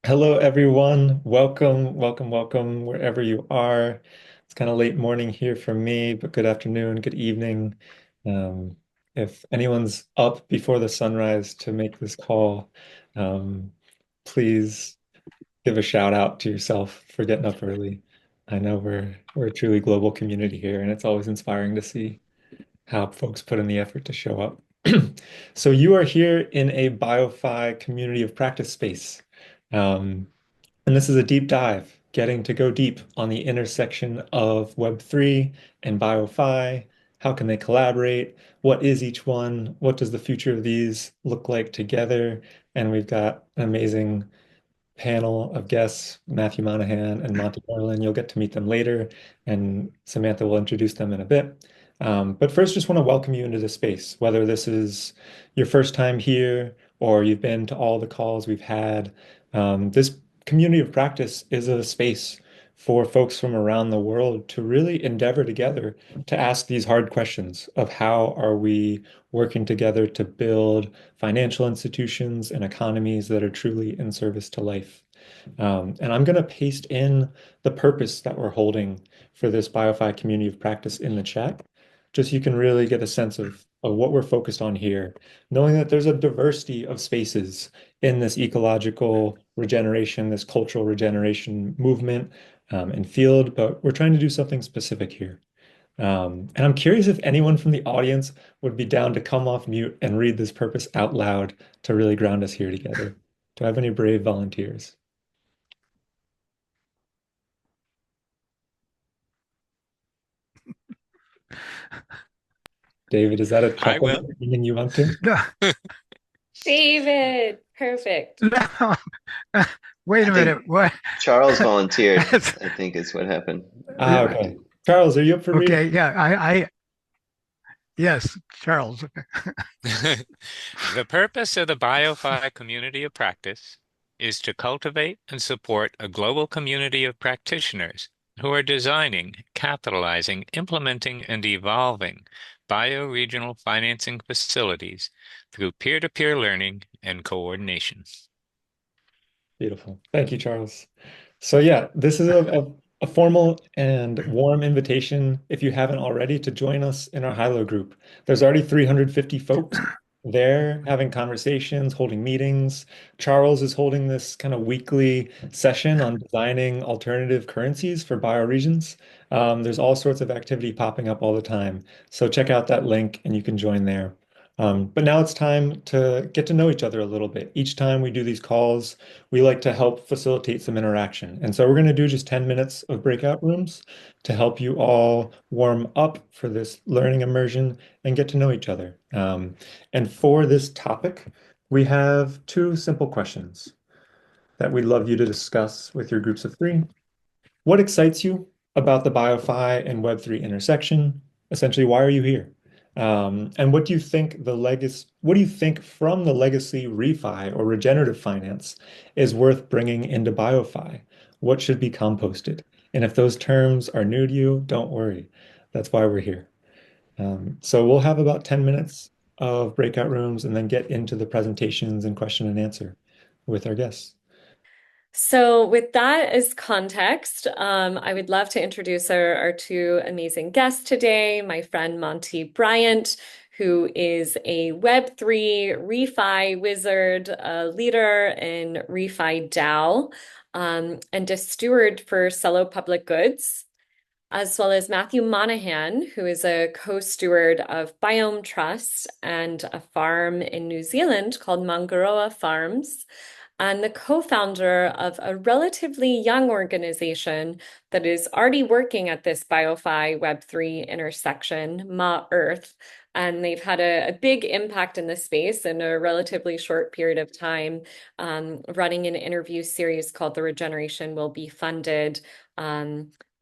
Hello, everyone. Welcome, welcome, welcome, wherever you are. It's kind of late morning here for me, but good afternoon, good evening. Um, if anyone's up before the sunrise to make this call, um, please give a shout out to yourself for getting up early. I know we're a truly global community here, and it's always inspiring to see how folks put in the effort to show up. So you are here in a BioFi community of practice space. Um, and this is a deep dive, getting to go deep on the intersection of Web3 and BioFi. How can they collaborate? What is each one? What does the future of these look like together? And we've got an amazing panel of guests, Matthew Monahan and Monty Garland. You'll get to meet them later, and Samantha will introduce them in a bit. But first, just want to welcome you into the space, whether this is your first time here or you've been to all the calls we've had. This community of practice is a space for folks from around the world to really endeavor together to ask these hard questions of how are we working together to build financial institutions and economies that are truly in service to life. And I'm going to paste in the purpose that we're holding for this BioFi community of practice in the chat, just so you can really get a sense of what we're focused on here, knowing that there's a diversity of spaces in this ecological regeneration, this cultural regeneration movement and field, but we're trying to do something specific here. And I'm curious if anyone from the audience would be down to come off mute and read this purpose out loud to really ground us here together. Do I have any brave volunteers? David, is that a I chuckle will. meaning you want to? No, David, perfect. no. Wait I a think minute. What? Charles volunteered, That's- I think is what happened. Ah, okay. Charles, are you up for reading? okay, yeah, yes, Charles. The purpose of the BioFi community of practice is to cultivate and support a global community of practitioners who are designing, capitalizing, implementing, and evolving bioregional financing facilities through peer-to-peer learning and coordination. Beautiful. Thank you, Charles. So yeah, this is a formal and warm invitation, if you haven't already, to join us in our Hilo group. There's already 350 folks there having conversations, holding meetings. Charles is holding this kind of weekly session on designing alternative currencies for bioregions. There's all sorts of activity popping up all the time. So check out that link and you can join there. But now it's time to get to know each other a little bit. Each time we do these calls, we like to help facilitate some interaction. And so we're going to do just 10 minutes of breakout rooms to help you all warm up for this learning immersion and get to know each other. And for this topic, we have two simple questions that we'd love you to discuss with your groups of three. What excites you about the BioFi and Web3 intersection? Essentially, why are you here? And what do you think what do you think from the legacy refi or regenerative finance is worth bringing into BioFi? What should be composted? And if those terms are new to you, don't worry. That's why we're here. So we'll have about 10 minutes of breakout rooms and then get into the presentations and question and answer with our guests. So, with that as context, I would love to introduce our two amazing guests today. My friend Monty Bryant, who is a Web3 refi wizard, a leader in refi DAO, and a steward for Cello Public Goods, as well as Matthew Monahan, who is a co-steward of Biome Trust and a farm in New Zealand called Mangaroa Farms, and the co-founder of a relatively young organization that is already working at this BioFi Web3 intersection, Ma Earth. And they've had a big impact in this space in a relatively short period of time, running an interview series called The Regeneration Will Be Funded.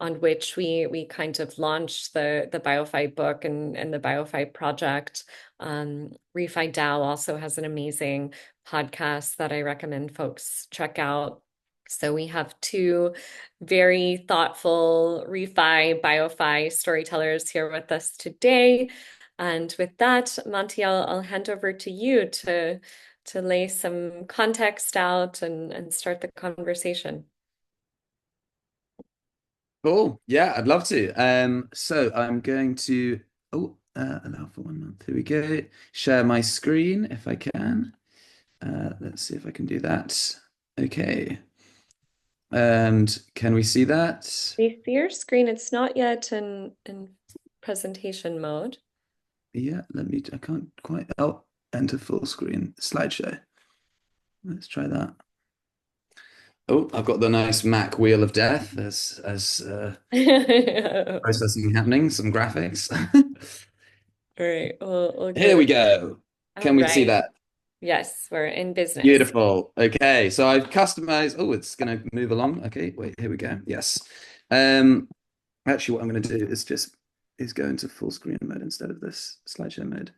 On which we kind of launched the BioFi book and the BioFi project. Refi DAO also has an amazing podcast that I recommend folks check out. So we have two very thoughtful refi, BioFi storytellers here with us today. And with that, Monty, I'll hand over to you to to lay some context out and start the conversation. Cool. Yeah, I'd love to. So I'm going to allow for 1 month. Here we go. Share my screen if I can. Let's see if I can do that. Okay. And can we see that? We see your screen. It's not yet in presentation mode. Yeah, I can't quite, enter full screen slideshow. Let's try that. Oh, I've got the nice Mac wheel of death as processing happening, some graphics. All right, we'll give Here we it. go. All Can we see right. that? Yes, we're in business. Beautiful. Okay, so I've customized. Oh, it's going to move along. Okay, wait, here we go. Yes. Actually, what I'm going to do is go into full screen mode instead of this slideshow mode.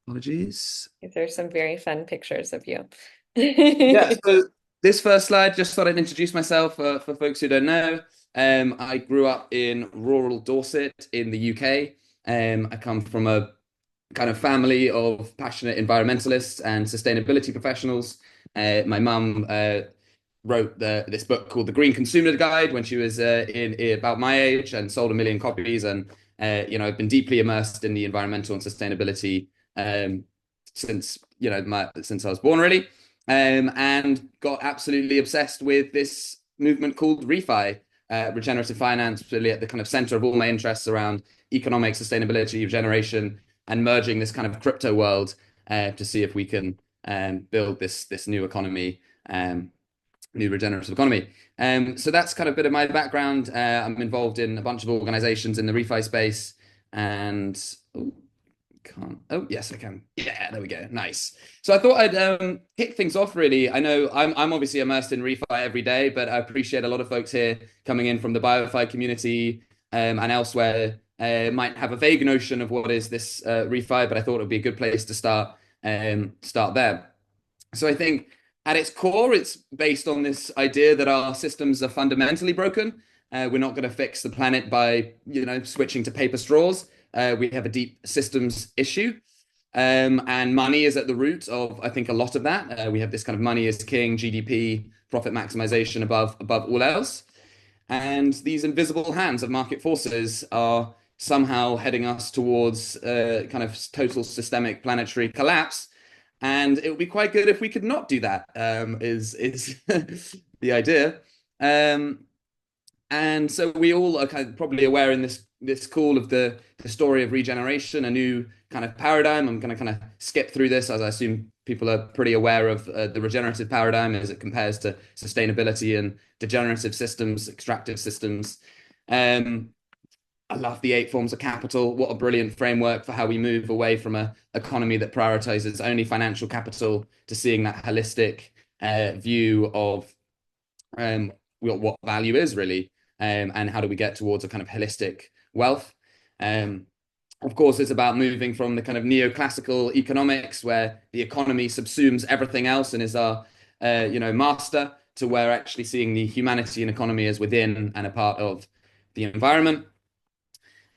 Apologies. These are some very fun pictures of you. Yeah, so this first slide, just thought I'd introduce myself for folks who don't know. I grew up in rural Dorset in the UK. I come from a kind of family of passionate environmentalists and sustainability professionals. My mum wrote this book called The Green Consumer Guide when she was in about my age and sold 1 million copies. And I've been deeply immersed in the environmental and sustainability since since I was born, really, and got absolutely obsessed with this movement called refi, regenerative finance, really at the kind of center of all my interests around economic sustainability, regeneration, and merging this kind of crypto world to see if we can build this new economy, new regenerative economy. So that's kind of a bit of my background. I'm involved in a bunch of organizations in the refi space, and yes, I can. Yeah, there we go. Nice. So I thought I'd kick things off, really. I know I'm obviously immersed in refi every day, but I appreciate a lot of folks here coming in from the BioFi community and elsewhere might have a vague notion of what is this refi, but I thought it would be a good place to start there. So I think at its core, it's based on this idea that our systems are fundamentally broken. We're not going to fix the planet by switching to paper straws. We have a deep systems issue. And money is at the root of, I think, a lot of that. We have this kind of money is king, GDP, profit maximization above all else. And these invisible hands of market forces are somehow heading us towards kind of total systemic planetary collapse. And it would be quite good if we could not do that, is the idea. And so we all are kind of probably aware in this call of the story of regeneration, a new kind of paradigm. I'm going to kind of skip through this, as I assume people are pretty aware of the regenerative paradigm as it compares to sustainability and degenerative systems, extractive systems. I love the 8 forms of capital. What a brilliant framework for how we move away from an economy that prioritizes only financial capital to seeing that holistic view of what value is really, and how do we get towards a kind of holistic wealth. Of course, it's about moving from the kind of neoclassical economics where the economy subsumes everything else and is our master, to where actually seeing the humanity and economy as within and a part of the environment.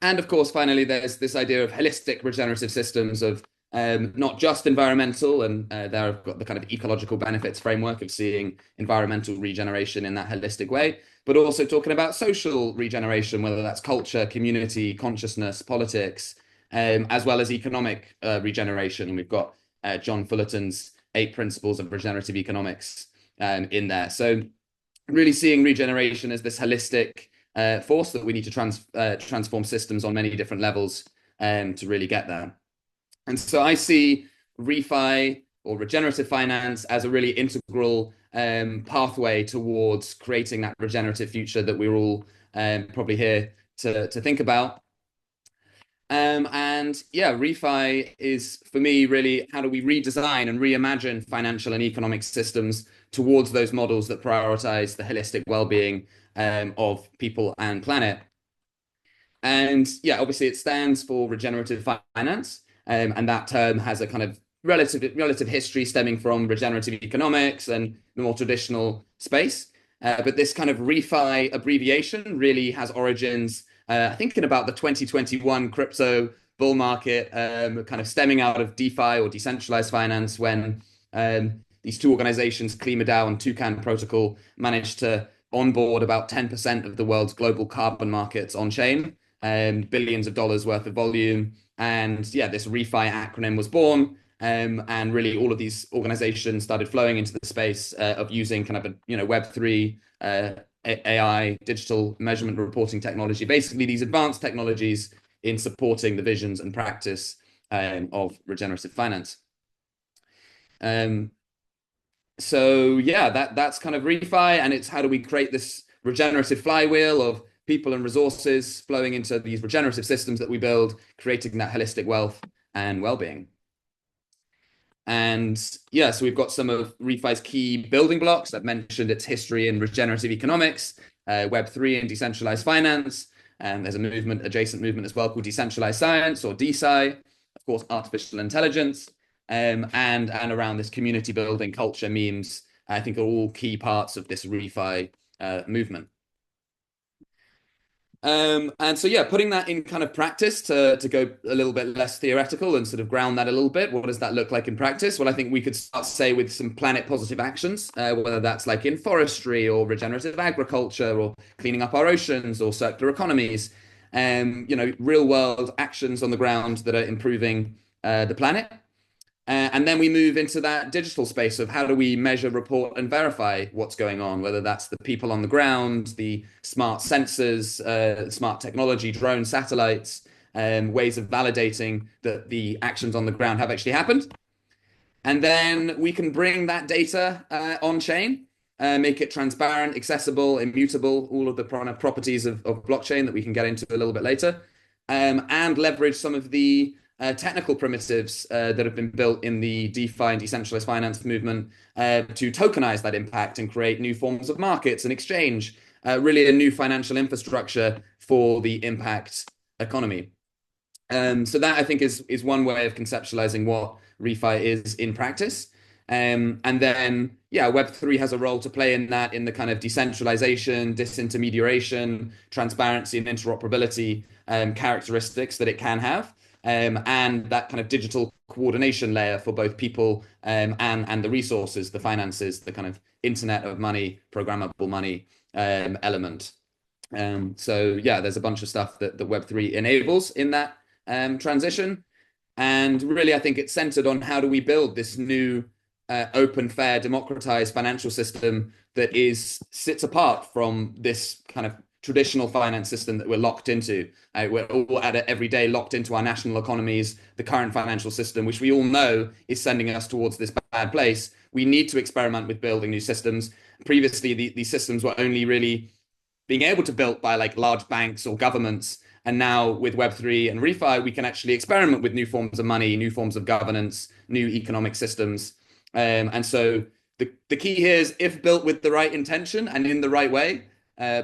And of course, finally, there's this idea of holistic regenerative systems of not just environmental, and there I've got the kind of ecological benefits framework of seeing environmental regeneration in that holistic way, but also talking about social regeneration, whether that's culture, community, consciousness, politics, as well as economic regeneration. And we've got John Fullerton's 8 principles of regenerative economics in there. So really seeing regeneration as this holistic force that we need to transform systems on many different levels to really get there. And so I see refi or regenerative finance as a really integral pathway towards creating that regenerative future that we're all probably here to think about. And yeah, refi is, for me, really how do we redesign and reimagine financial and economic systems towards those models that prioritize the holistic well-being of people and planet. And yeah, obviously it stands for regenerative finance, and that term has a kind of relative history stemming from regenerative economics and the more traditional space. But this kind of refi abbreviation really has origins, I think, in about the 2021 crypto bull market, kind of stemming out of DeFi or decentralized finance, when these two organizations, KlimaDAO and Toucan Protocol, managed to onboard about 10% of the world's global carbon markets on chain, billions of dollars worth of volume. And yeah, this ReFi acronym was born. And really all of these organizations started flowing into the space of using kind of a Web3 AI, digital measurement reporting technology, basically these advanced technologies in supporting the visions and practice of regenerative finance. So yeah, that's kind of ReFi, and it's how do we create this regenerative flywheel of people and resources flowing into these regenerative systems that we build, creating that holistic wealth and well-being. And yeah, so we've got some of ReFi's key building blocks. I've mentioned its history in regenerative economics, Web3 and decentralized finance. And there's a movement, adjacent movement as well, called decentralized science, or DeSci, of course, artificial intelligence, and around this community building, culture, memes, I think are all key parts of this ReFi movement. And so yeah, putting that in kind of practice to go a little bit less theoretical and sort of ground that a little bit. What does that look like in practice? Well, I think we could start, say, with some planet positive actions, whether that's like in forestry or regenerative agriculture or cleaning up our oceans or circular economies, real world actions on the ground that are improving the planet. And then we move into that digital space of how do we measure, report, and verify what's going on, whether that's the people on the ground, the smart sensors, smart technology, drone satellites, ways of validating that the actions on the ground have actually happened. And then we can bring that data on chain, make it transparent, accessible, immutable, all of the properties of blockchain that we can get into a little bit later, and leverage some of the technical primitives that have been built in the DeFi and decentralized finance movement to tokenize that impact and create new forms of markets and exchange, really a new financial infrastructure for the impact economy. So that, I think, is one way of conceptualizing what ReFi is in practice. And then, yeah, Web3 has a role to play in that, in the kind of decentralization, disintermediation, transparency, and interoperability characteristics that it can have. And that kind of digital coordination layer for both people and the resources, the finances, the kind of internet of money, programmable money element. So yeah, there's a bunch of stuff that Web3 enables in that transition. And really, I think it's centered on how do we build this new open, fair, democratized financial system that sits apart from this kind of traditional finance system that we're locked into. We're all at it every day, locked into our national economies, the current financial system, which we all know is sending us towards this bad place. We need to experiment with building new systems. Previously, these systems were only really being able to be built by like large banks or governments. And now with Web3 and ReFi, we can actually experiment with new forms of money, new forms of governance, new economic systems. And so the key here is, if built with the right intention and in the right way,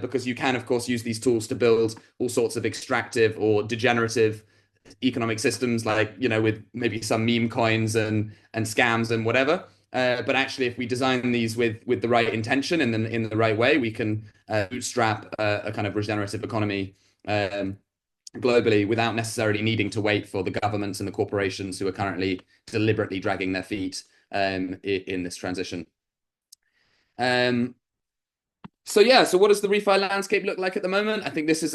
because you can, of course, use these tools to build all sorts of extractive or degenerative economic systems, like, with maybe some meme coins and scams and whatever. But actually, if we design these with the right intention and then in the right way, we can bootstrap a kind of regenerative economy globally without necessarily needing to wait for the governments and the corporations who are currently deliberately dragging their feet in this transition. So yeah, so what does the ReFi landscape look like at the moment? I think this is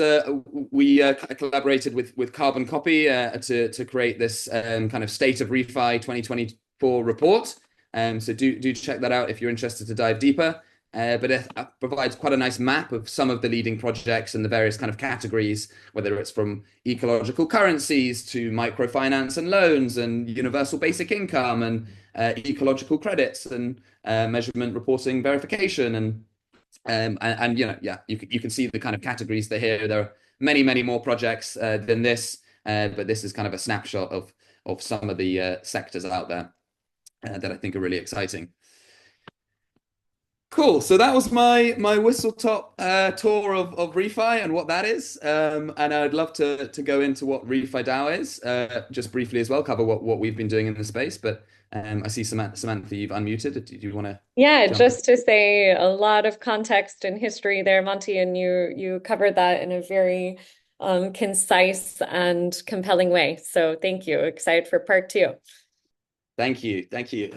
we collaborated with Carbon Copy to create this kind of State of ReFi 2024 report. So do check that out if you're interested to dive deeper. But it provides quite a nice map of some of the leading projects and the various kind of categories, whether it's from ecological currencies to microfinance and loans and universal basic income and ecological credits and measurement, reporting, verification, and you can see the kind of categories that here. There are many more projects than this, but this is kind of a snapshot of some of the sectors out there that I think are really exciting. Cool. So that was my whistle top tour of ReFi and what that is. And I'd love to go into what ReFi DAO is, just briefly as well, cover what we've been doing in the space. But I see Samantha, you've unmuted. Do you want to? Yeah, just to say, a lot of context and history there, Monty, and you covered that in a very concise and compelling way. So thank you. Excited for part two. Thank you. Thank you.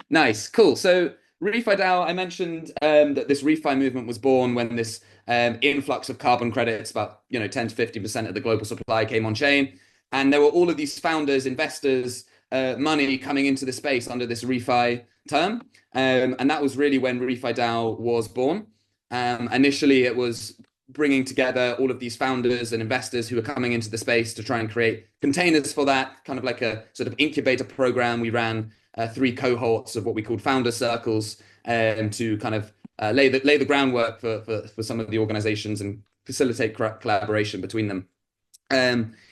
Nice. Cool. So ReFi DAO, I mentioned that this ReFi movement was born when this influx of carbon credits, about 10 to 50% of the global supply came on chain. And there were all of these founders, investors, money coming into the space under this ReFi term. And that was really when ReFi DAO was born. Initially, it was bringing together all of these founders and investors who are coming into the space to try and create containers for that, kind of like a sort of incubator program. We ran 3 cohorts of what we called founder circles to kind of lay the groundwork for some of the organizations and facilitate collaboration between them.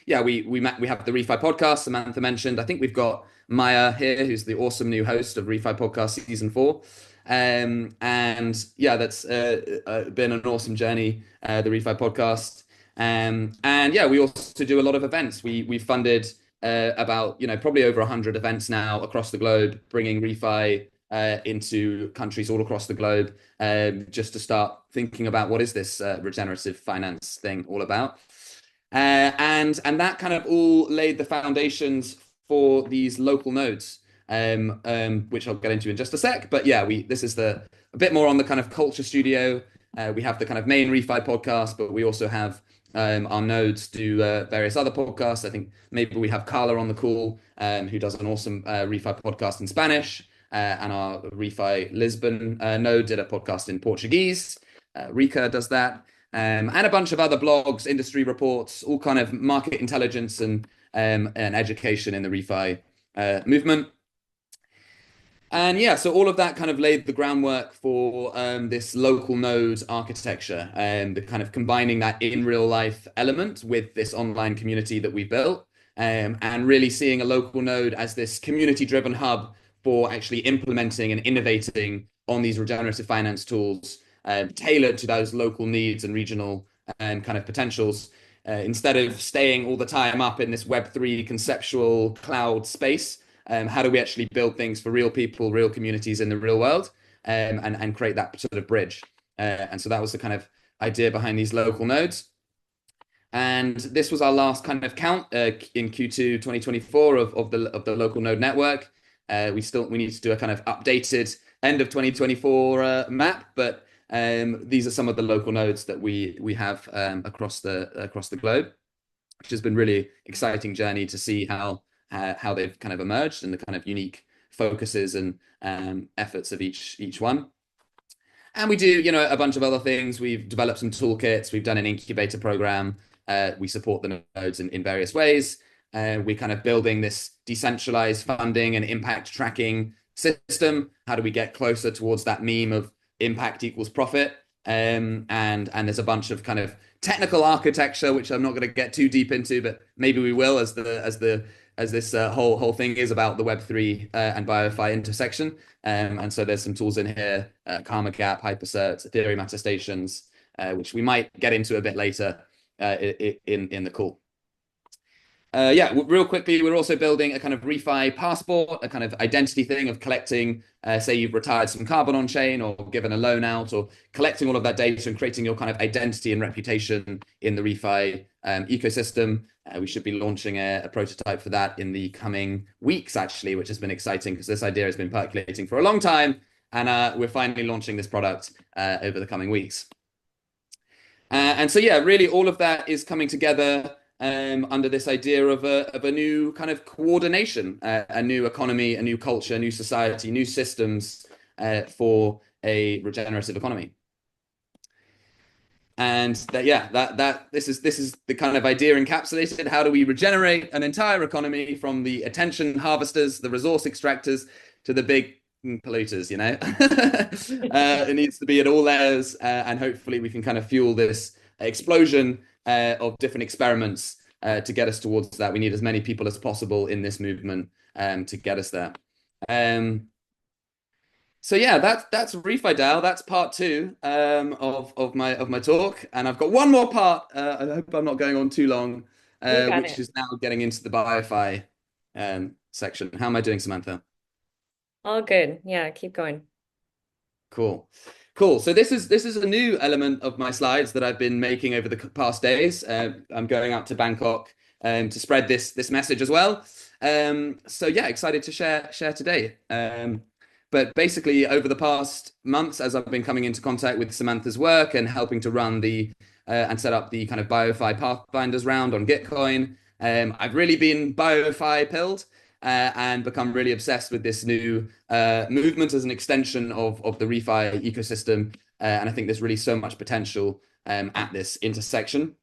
Yeah, we have the ReFi podcast Samantha mentioned. I think we've got Maya here, who's the awesome new host of ReFi podcast season 4. And yeah, that's been an awesome journey, the ReFi podcast. And yeah, we also do a lot of events. We funded about probably over 100 events now across the globe, bringing ReFi into countries all across the globe, just to start thinking about what is this regenerative finance thing all about. And that kind of all laid the foundations for these local nodes, which I'll get into in just a sec. But yeah, this is a bit more on the kind of culture studio. We have the kind of main ReFi podcast, but we also have our nodes do various other podcasts. I think maybe we have Carla on the call, who does an awesome ReFi podcast in Spanish, and our ReFi Lisbon node did a podcast in Portuguese. Rika does that. And a bunch of other blogs, industry reports, all kind of market intelligence and education in the ReFi movement. And yeah, so all of that kind of laid the groundwork for this local node architecture, and the kind of combining that in real life element with this online community that we built, and really seeing a local node as this community driven hub for actually implementing and innovating on these regenerative finance tools, tailored to those local needs and regional kind of potentials, instead of staying all the time up in this Web3 conceptual cloud space. How do we actually build things for real people, real communities in the real world, and create that sort of bridge? And so that was the kind of idea behind these local nodes. And this was our last kind of count in Q2 2024 of the local node network. We need to do a kind of updated end of 2024 map, but these are some of the local nodes that we have across the globe, which has been really exciting journey to see how they've kind of emerged and the kind of unique focuses and efforts of each one. And we do a bunch of other things. We've developed some toolkits. We've done an incubator program. We support the nodes in various ways. We're kind of building this decentralized funding and impact tracking system. How do we get closer towards that meme of impact equals profit? And there's a bunch of kind of technical architecture, which I'm not going to get too deep into, but maybe we will as this whole thing is about the Web3 and BioFi intersection. And so there's some tools in here, Karma Gap, Hypercert, Ethereum attestations, which we might get into a bit later in the call. Yeah, real quickly, we're also building a kind of ReFi passport, a kind of identity thing of collecting, say you've retired some carbon on chain or given a loan out, or collecting all of that data and creating your kind of identity and reputation in the ReFi ecosystem. We should be launching a prototype for that in the coming weeks, actually, which has been exciting because this idea has been percolating for a long time, and we're finally launching this product over the coming weeks. And so, yeah, really all of that is coming together under this idea of a new kind of coordination, a new economy, a new culture, a new society, new systems for a regenerative economy. And this is the kind of idea encapsulated. How do we regenerate an entire economy from the attention harvesters, the resource extractors, to the big polluters? It needs to be at all layers, and hopefully we can kind of fuel this explosion of different experiments to get us towards that. We need as many people as possible in this movement to get us there. So yeah, that's ReFi DAO. That's part 2 of my talk, and I've got one more part. I hope I'm not going on too long, which is now getting into the BioFi section. How am I doing, Samantha? All good. Yeah, keep going. Cool. Cool. So this is a new element of my slides that I've been making over the past days. I'm going out to Bangkok to spread this message as well. So yeah, excited to share today. But basically, over the past months, as I've been coming into contact with Samantha's work and helping to run the and set up the kind of BioFi Pathfinders round on Gitcoin, I've really been BioFi pilled and become really obsessed with this new movement as an extension of the refi ecosystem. And I think there's really so much potential at this intersection.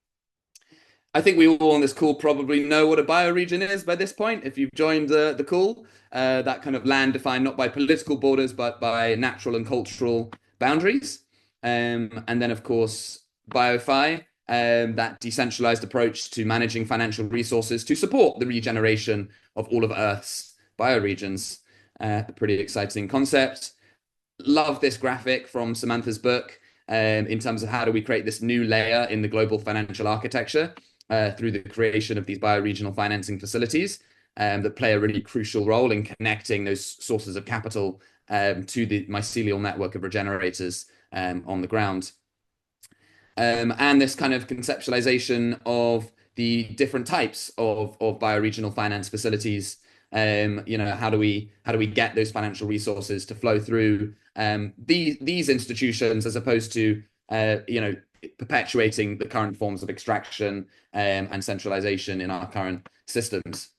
I think we all on this call probably know what a bioregion is by this point. If you've joined the call, that kind of land defined not by political borders, but by natural and cultural boundaries. And then, of course, BioFi, that decentralized approach to managing financial resources to support the regeneration of all of Earth's bioregions. A pretty exciting concept. Love this graphic from Samantha's book in terms of how do we create this new layer in the global financial architecture through the creation of these bioregional financing facilities that play a really crucial role in connecting those sources of capital to the mycelial network of regenerators on the ground. And this kind of conceptualization of the different types of bioregional finance facilities. How do we get those financial resources to flow through these institutions as opposed to perpetuating the current forms of extraction and centralization in our current systems.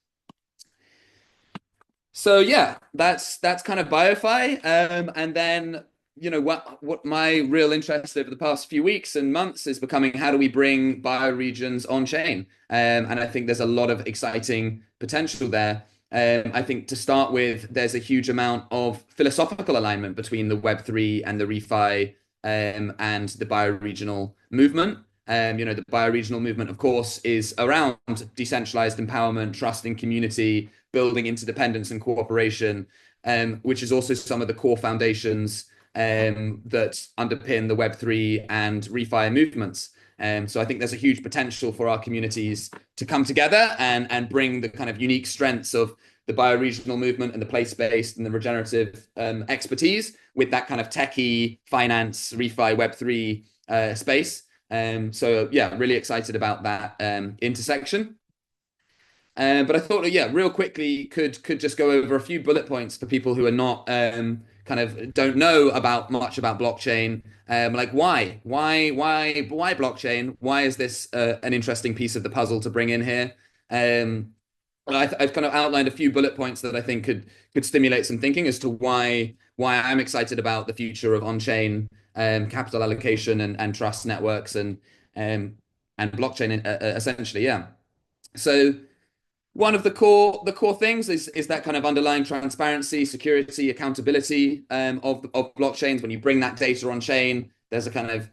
So yeah, that's kind of BioFi, and then what my real interest over the past few weeks and months is becoming how do we bring bioregions on chain, and I think there's a lot of exciting potential there. I think to start with, there's a huge amount of philosophical alignment between the Web3 and the refi and the bioregional movement. The bioregional movement, of course, is around decentralized empowerment, trust in community, building interdependence and cooperation, which is also some of the core foundations that underpin the Web3 and refi movements. So I think there's a huge potential for our communities to come together and bring the kind of unique strengths of the bioregional movement and the place-based and the regenerative expertise with that kind of techie finance, refi, Web3 space. So yeah, really excited about that intersection. But I thought, yeah, real quickly could just go over a few bullet points for people who are not kind of don't know much about blockchain. Like why blockchain? Why is this an interesting piece of the puzzle to bring in here? I've kind of outlined a few bullet points that I think could stimulate some thinking as to why I'm excited about the future of on-chain capital allocation and trust networks and blockchain essentially. Yeah. So one of the core things is that kind of underlying transparency, security, accountability of blockchains. When you bring that data on chain, there's a kind of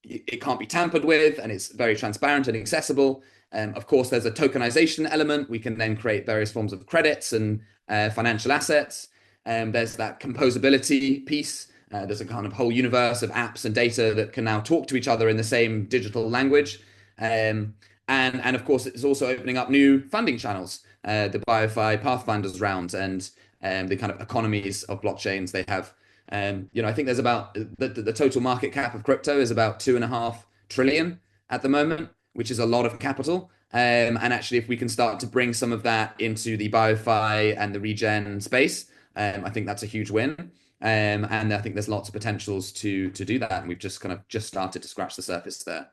it can't be tampered with, and it's very transparent and accessible. Of course, there's a tokenization element. We can then create various forms of credits and financial assets. There's that composability piece. There's a kind of whole universe of apps and data that can now talk to each other in the same digital language. And of course, it's also opening up new funding channels, the BioFi Pathfinders round and the kind of economies of blockchains they have. I think there's about the total market cap of crypto is about 2.5 trillion at the moment, which is a lot of capital. And actually, if we can start to bring some of that into the BioFi and the regen space, I think that's a huge win. And I think there's lots of potentials to do that. And we've just started to scratch the surface there.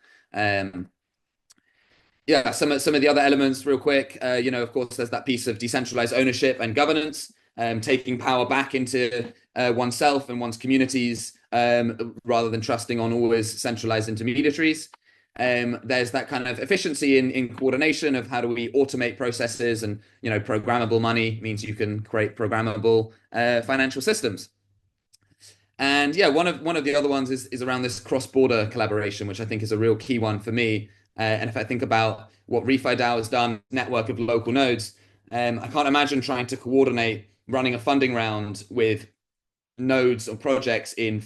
Yeah, some of the other elements real quick, of course, there's that piece of decentralized ownership and governance, taking power back into oneself and one's communities rather than trusting on always centralized intermediaries. There's that kind of efficiency in coordination of how do we automate processes and, programmable money means you can create programmable financial systems. And yeah, one of the other ones is around this cross-border collaboration, which I think is a real key one for me. And if I think about what RefiDAO has done, network of local nodes, I can't imagine trying to coordinate running a funding round with nodes or projects in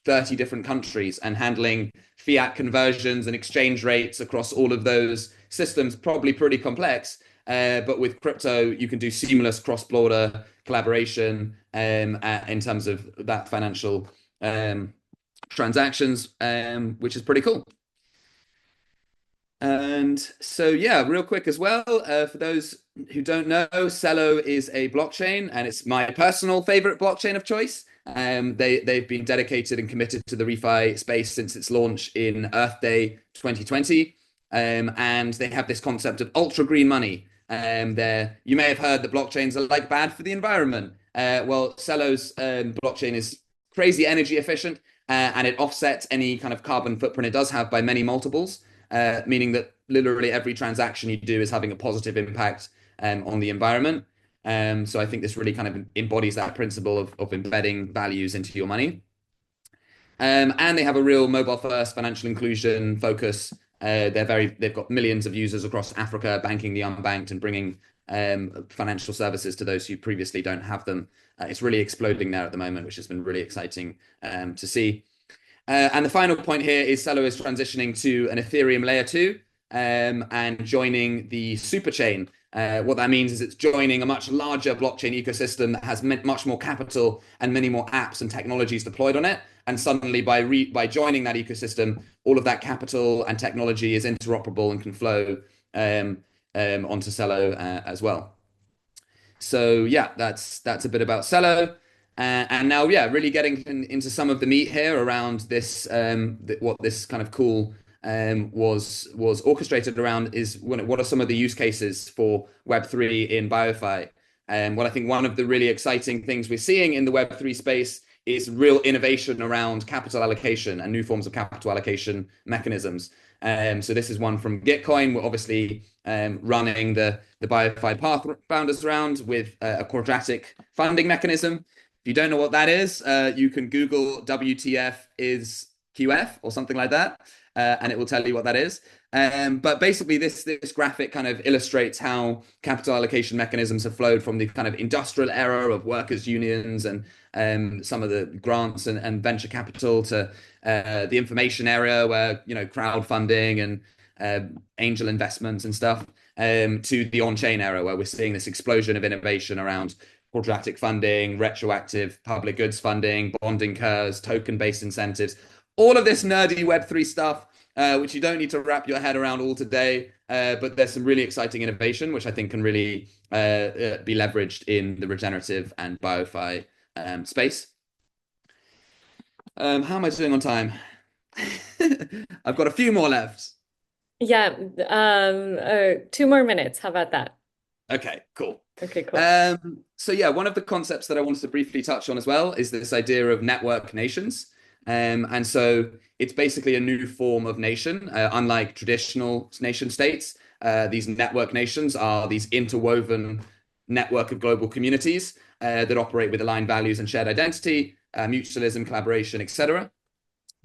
30 different countries and handling fiat conversions and exchange rates across all of those systems, probably pretty complex. But with crypto, you can do seamless cross-border collaboration in terms of that financial transactions, which is pretty cool. And so, yeah, real quick as well, for those who don't know, Celo is a blockchain, and it's my personal favorite blockchain of choice. They've been dedicated and committed to the refi space since its launch in Earth Day 2020, and they have this concept of ultra green money. You may have heard that blockchains are like bad for the environment. Well, Celo's blockchain is crazy energy efficient, and it offsets any kind of carbon footprint it does have by many multiples. Meaning that literally every transaction you do is having a positive impact on the environment. So I think this really kind of embodies that principle of embedding values into your money. And they have a real mobile first financial inclusion focus. They've got millions of users across Africa, banking the unbanked and bringing financial services to those who previously don't have them. It's really exploding there at the moment, which has been really exciting to see. And the final point here is Celo is transitioning to an Ethereum layer 2 and joining the superchain. What that means is it's joining a much larger blockchain ecosystem that has much more capital and many more apps and technologies deployed on it. And suddenly, by joining that ecosystem, all of that capital and technology is interoperable and can flow onto Celo as well. So yeah, that's a bit about Celo. And now, yeah, really getting into some of the meat here around this, what this kind of cool was orchestrated around is what are some of the use cases for Web3 in BioFi? Well, I think one of the really exciting things we're seeing in the Web3 space is real innovation around capital allocation and new forms of capital allocation mechanisms. So this is one from Gitcoin. We're obviously running the BioFi Path Founders Round with a quadratic funding mechanism. If you don't know what that is, you can Google WTF is QF or something like that, and it will tell you what that is. But basically, this graphic kind of illustrates how capital allocation mechanisms have flowed from the kind of industrial era of workers' unions and some of the grants and venture capital to the information era where, crowdfunding and angel investments and stuff, to the on-chain era where we're seeing this explosion of innovation around quadratic funding, retroactive public goods funding, bonding curves, token-based incentives, all of this nerdy Web3 stuff, which you don't need to wrap your head around all today. But there's some really exciting innovation, which I think can really be leveraged in the regenerative and BioFi space. How am I doing on time? I've got a few more left. Yeah, 2 more minutes. How about that? Okay, cool. Okay, cool. So yeah, one of the concepts that I wanted to briefly touch on as well is this idea of network nations. And so it's basically a new form of nation. Unlike traditional nation states, these network nations are these interwoven network of global communities that operate with aligned values and shared identity, mutualism, collaboration, etc.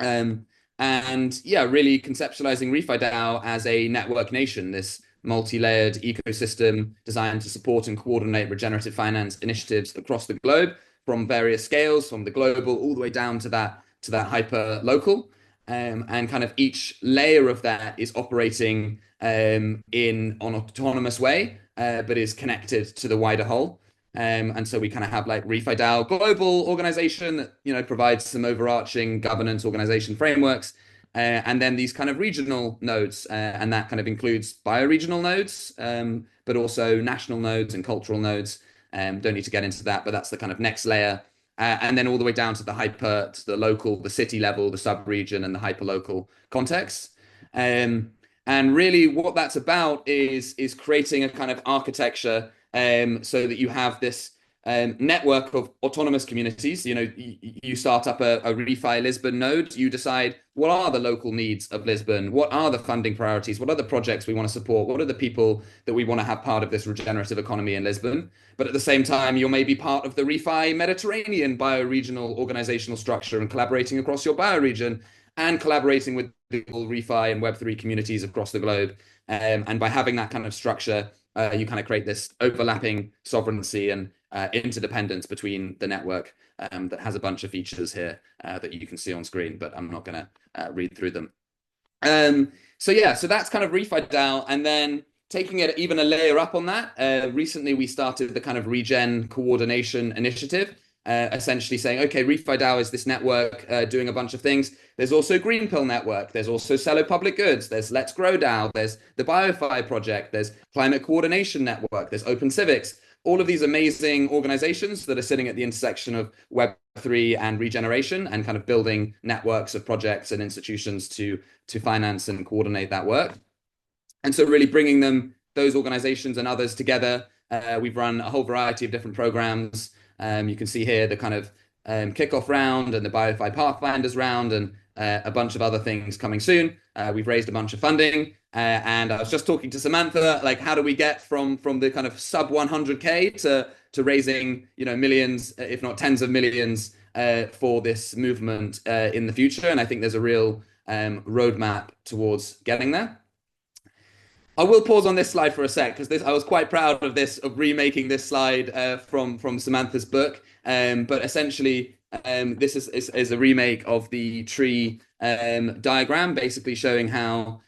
And yeah, really conceptualizing RefiDAO as a network nation, this multi-layered ecosystem designed to support and coordinate regenerative finance initiatives across the globe from various scales, from the global all the way down to that hyper local. And kind of each layer of that is operating in an autonomous way, but is connected to the wider whole. And so we kind of have like RefiDAO global organization that provides some overarching governance organization frameworks. And then these kind of regional nodes, and that kind of includes bioregional nodes, but also national nodes and cultural nodes. Don't need to get into that, but that's the kind of next layer. And then all the way down to the local, the city level, the sub-region, and the hyper-local context. And really what that's about is creating a kind of architecture so that you have this network of autonomous communities. You start up a Refi Lisbon node, you decide what are the local needs of Lisbon, what are the funding priorities, what are the projects we want to support, what are the people that we want to have part of this regenerative economy in Lisbon. But at the same time, you're maybe part of the Refi Mediterranean bioregional organizational structure and collaborating across your bioregion and collaborating with the Refi and Web3 communities across the globe. And by having that kind of structure, you kind of create this overlapping sovereignty and interdependence between the network that has a bunch of features here that you can see on screen, but I'm not going to read through them. So yeah, so that's kind of RefiDAO. And then taking it even a layer up on that, recently we started the kind of Regen Coordination Initiative, essentially saying, okay, ReFi DAO is this network doing a bunch of things. There's also Green Pill Network. There's also Cello Public Goods. There's Let's Grow DAO. There's the BioFi Project. There's Climate Coordination Network. There's Open Civics. All of these amazing organizations that are sitting at the intersection of Web3 and regeneration and kind of building networks of projects and institutions to finance and coordinate that work. And so really bringing those organizations and others together. We've run a whole variety of different programs. You can see here the kind of kickoff round and the BioFi Pathfinders round and a bunch of other things coming soon. We've raised a bunch of funding. And I was just talking to Samantha, like how do we get from the kind of sub 100K to raising, millions, if not tens of millions, for this movement in the future. And I think there's a real roadmap towards getting there. I will pause on this slide for a sec because I was quite proud of remaking this slide from Samantha's book. But essentially, this is a remake of the tree diagram, basically showing how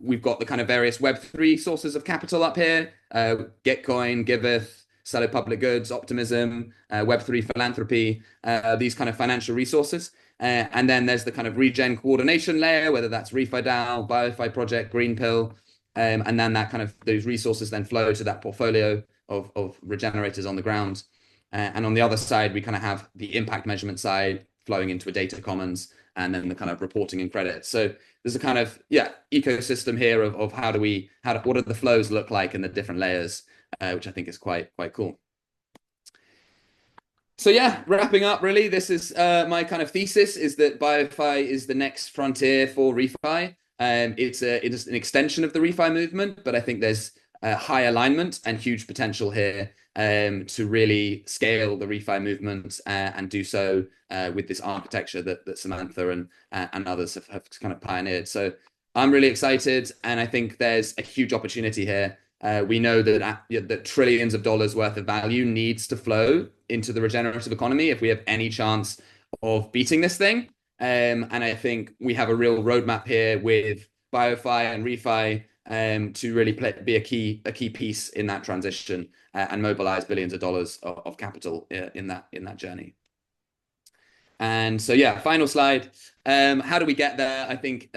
we've got the kind of various Web3 sources of capital up here: Gitcoin, Giveth, Cello Public Goods, Optimism, Web3 philanthropy, these kind of financial resources. And then there's the kind of regen coordination layer, whether that's ReFi DAO, BioFi Project, Green Pill. And then those resources then flow to that portfolio of regenerators on the ground. And on the other side, we kind of have the impact measurement side flowing into a data commons and then the kind of reporting and credit. So there's a kind of, ecosystem here of what do the flows look like in the different layers, which I think is quite cool. So wrapping up really, this is my kind of thesis is that BioFi is the next frontier for ReFi. It's an extension of the ReFi movement, but I think there's high alignment and huge potential here to really scale the ReFi movement and do so with this architecture that Samantha and others have kind of pioneered. So I'm really excited, and I think there's a huge opportunity here. We know that trillions of dollars worth of value needs to flow into the regenerative economy if we have any chance of beating this thing. And I think we have a real roadmap here with BioFi and ReFi to really be a key piece in that transition and mobilize billions of dollars of capital in that journey. And so final slide. How do we get there? I think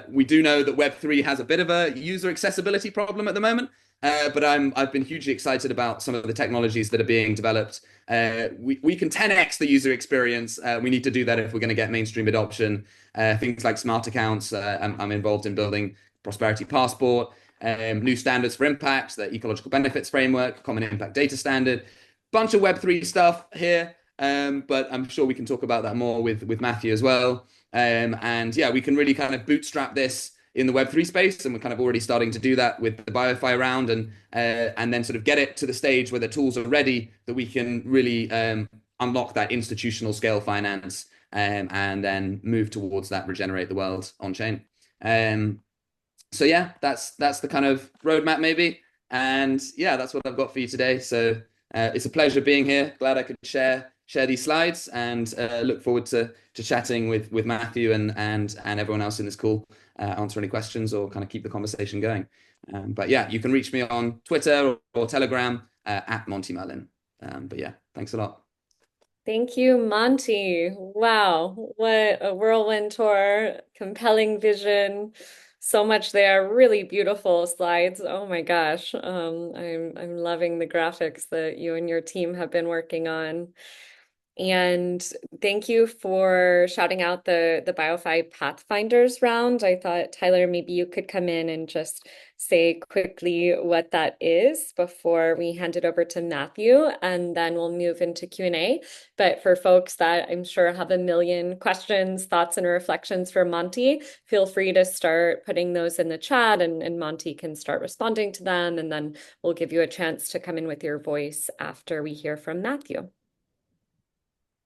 we do know that Web3 has a bit of a user accessibility problem at the moment. But I've been hugely excited about some of the technologies that are being developed. We can 10x the user experience. We need to do that if we're going to get mainstream adoption. Things like smart accounts. I'm involved in building Prosperity Passport, new standards for impact, the ecological benefits framework, common impact data standard, bunch of Web3 stuff here. But I'm sure we can talk about that more with Matthew as well. And we can really kind of bootstrap this in the Web3 space, and we're kind of already starting to do that with the BioFi round, and then sort of get it to the stage where the tools are ready that we can really unlock that institutional scale finance and then move towards that regenerate the world on chain. So that's the kind of roadmap maybe, and that's what I've got for you today. So it's a pleasure being here. Glad I could share these slides, and look forward to chatting with Matthew and everyone else in this call. Answer any questions or kind of keep the conversation going. But you can reach me on Twitter or Telegram at Monty Merlin. But thanks a lot. Thank you, Monty. Wow, what a whirlwind tour, compelling vision. So much there, really beautiful slides. Oh my gosh. I'm loving the graphics that you and your team have been working on. And thank you for shouting out the BioFi Pathfinders round. I thought, Tyler, maybe you could come in and just say quickly what that is before we hand it over to Matthew, and then we'll move into Q&A. But for folks that I'm sure have a million questions, thoughts, and reflections for Monty, feel free to start putting those in the chat, and Monty can start responding to them, and then we'll give you a chance to come in with your voice after we hear from Matthew.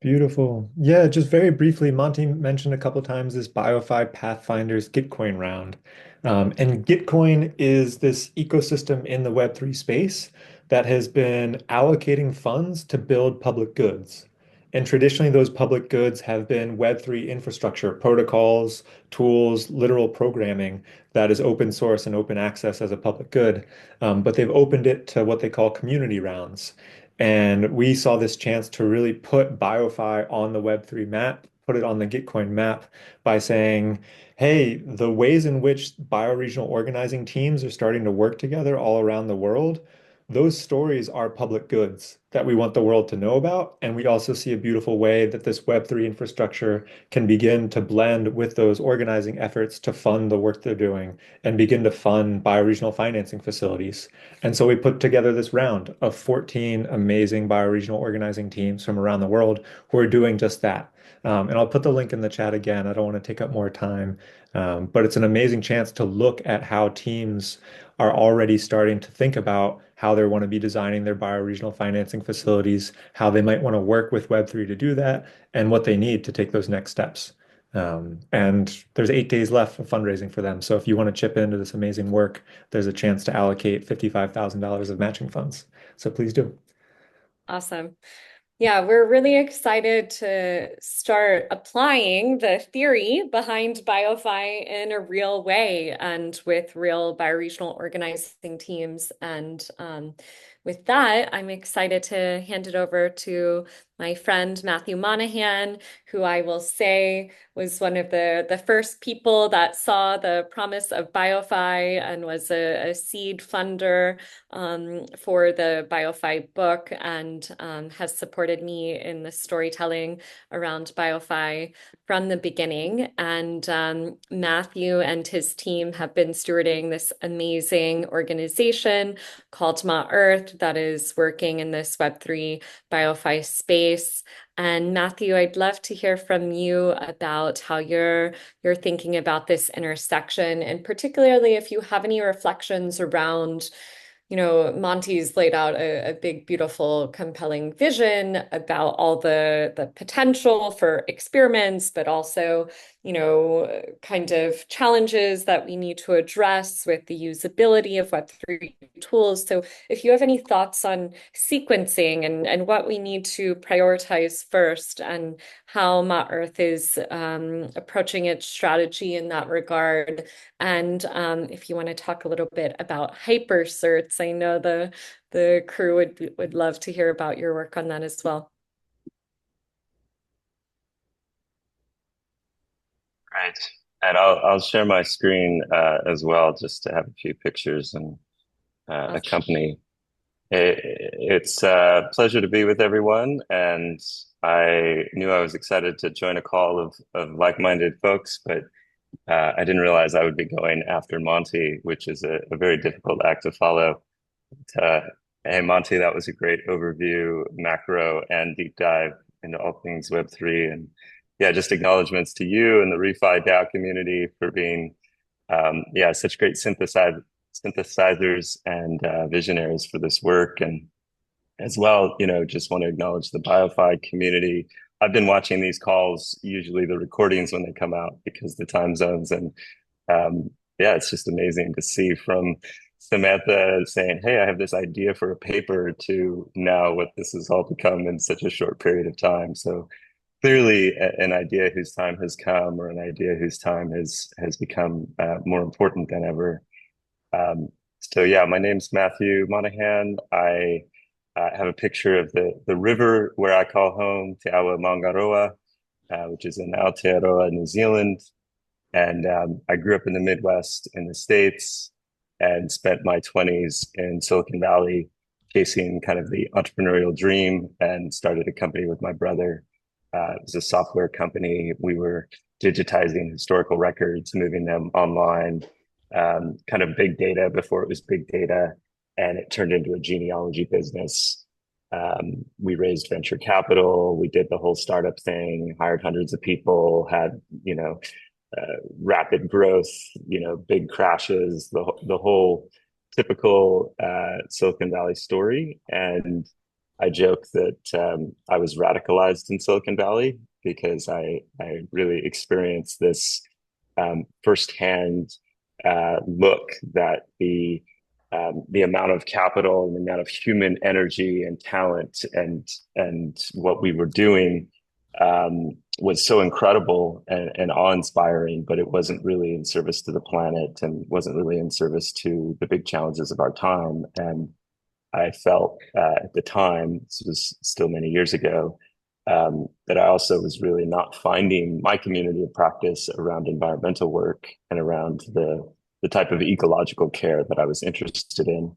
Beautiful. Yeah, just very briefly, Monty mentioned a couple times this BioFi Pathfinders Gitcoin round. And Gitcoin is this ecosystem in the Web3 space that has been allocating funds to build public goods. And traditionally, those public goods have been Web3 infrastructure, protocols, tools, literal programming that is open source and open access as a public good. But they've opened it to what they call community rounds. And we saw this chance to really put BioFi on the Web3 map, put it on the Gitcoin map by saying, hey, the ways in which bioregional organizing teams are starting to work together all around the world, those stories are public goods that we want the world to know about. And we also see a beautiful way that this Web3 infrastructure can begin to blend with those organizing efforts to fund the work they're doing and begin to fund bioregional financing facilities. And so we put together this round of 14 amazing bioregional organizing teams from around the world who are doing just that. And I'll put the link in the chat again. I don't want to take up more time, but it's an amazing chance to look at how teams are already starting to think about how they want to be designing their bioregional financing facilities, how they might want to work with Web3 to do that, and what they need to take those next steps. And there's 8 days left of fundraising for them. So if you want to chip into this amazing work, there's a chance to allocate $55,000 of matching funds. So please do. Awesome. Yeah, we're really excited to start applying the theory behind BioFi in a real way and with real bioregional organizing teams. And with that, I'm excited to hand it over to my friend Matthew Monahan, who I will say was one of the first people that saw the promise of BioFi and was a seed funder for the BioFi book and has supported me in the storytelling around BioFi from the beginning. And Matthew and his team have been stewarding this amazing organization called Ma Earth that is working in this Web3 BioFi space. And Matthew, I'd love to hear from you about how you're thinking about this intersection, and particularly if you have any reflections around, Monty's laid out a big, beautiful, compelling vision about all the potential for experiments, but also, kind of challenges that we need to address with the usability of Web3 tools. So if you have any thoughts on sequencing and what we need to prioritize first and how Ma Earth is approaching its strategy in that regard. And if you want to talk a little bit about hypercerts, I know the crew would love to hear about your work on that as well. Right. And I'll share my screen as well, just to have a few pictures and Awesome. accompany. It's a pleasure to be with everyone, and I knew I was excited to join a call of like-minded folks, but I didn't realize I would be going after Monty, which is a very difficult act to follow. Uh, hey, Monty, that was a great overview, macro and deep dive into all things Web3. And yeah, just acknowledgements to you and the Refi DAO community for being, such great synthesizers and visionaries for this work. And as well, just want to acknowledge the BioFi community. I've been watching these calls, usually the recordings when they come out because the time zones. And it's just amazing to see from Samantha saying, hey, I have this idea for a paper to now what this has all become in such a short period of time. So clearly an idea whose time has come, or an idea whose time has become more important than ever. My name's Matthew Monahan. I have a picture of the river where I call home, Te Awa Mangaroa, which is in Aotearoa, New Zealand. And I grew up in the Midwest in the States and spent my 20s in Silicon Valley chasing kind of the entrepreneurial dream, and started a company with my brother. It was a software company. We were digitizing historical records, moving them online, kind of big data before it was big data, and it turned into a genealogy business. We raised venture capital. We did the whole startup thing, hired hundreds of people, had, rapid growth, big crashes, the whole typical Silicon Valley story. And I joke that I was radicalized in Silicon Valley because I really experienced this firsthand look that the amount of capital and the amount of human energy and talent and what we were doing was so incredible and awe-inspiring, but it wasn't really in service to the planet and wasn't really in service to the big challenges of our time. And I felt at the time, this was still many years ago, that I also was really not finding my community of practice around environmental work and around the type of ecological care that I was interested in.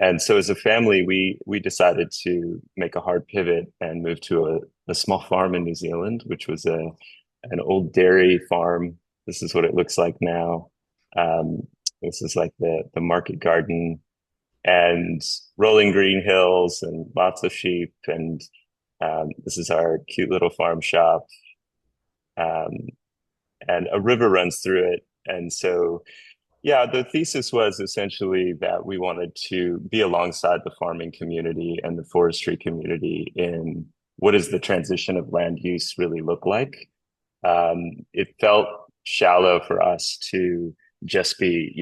And so as a family, we decided to make a hard pivot and move to a small farm in New Zealand, which was an old dairy farm. This is what it looks like now. This is like the market garden and rolling green hills and lots of sheep. And this is our cute little farm shop. Um, and a river runs through it. And so, yeah, the thesis was essentially that we wanted to be alongside the farming community and the forestry community in what does the transition of land use really look like. It felt shallow for us to just be,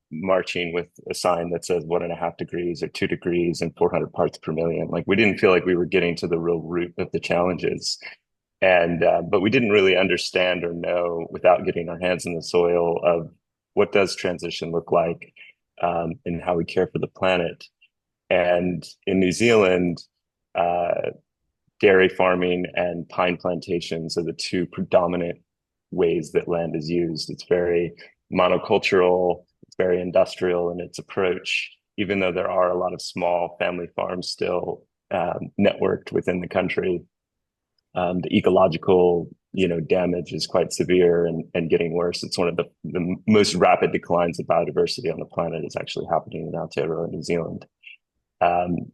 marching with a sign that says 1.5 degrees or 2 degrees and 400 parts per million. Like we didn't feel like we were getting to the real root of the challenges. And but we didn't really understand or know without getting our hands in the soil of what does transition look like, and how we care for the planet. And in New Zealand, dairy farming and pine plantations are the two predominant ways that land is used. It's very monocultural, it's very industrial in its approach, even though there are a lot of small family farms still networked within the country. The ecological, damage is quite severe and getting worse. It's one of the most rapid declines of biodiversity on the planet is actually happening in Aotearoa, New Zealand.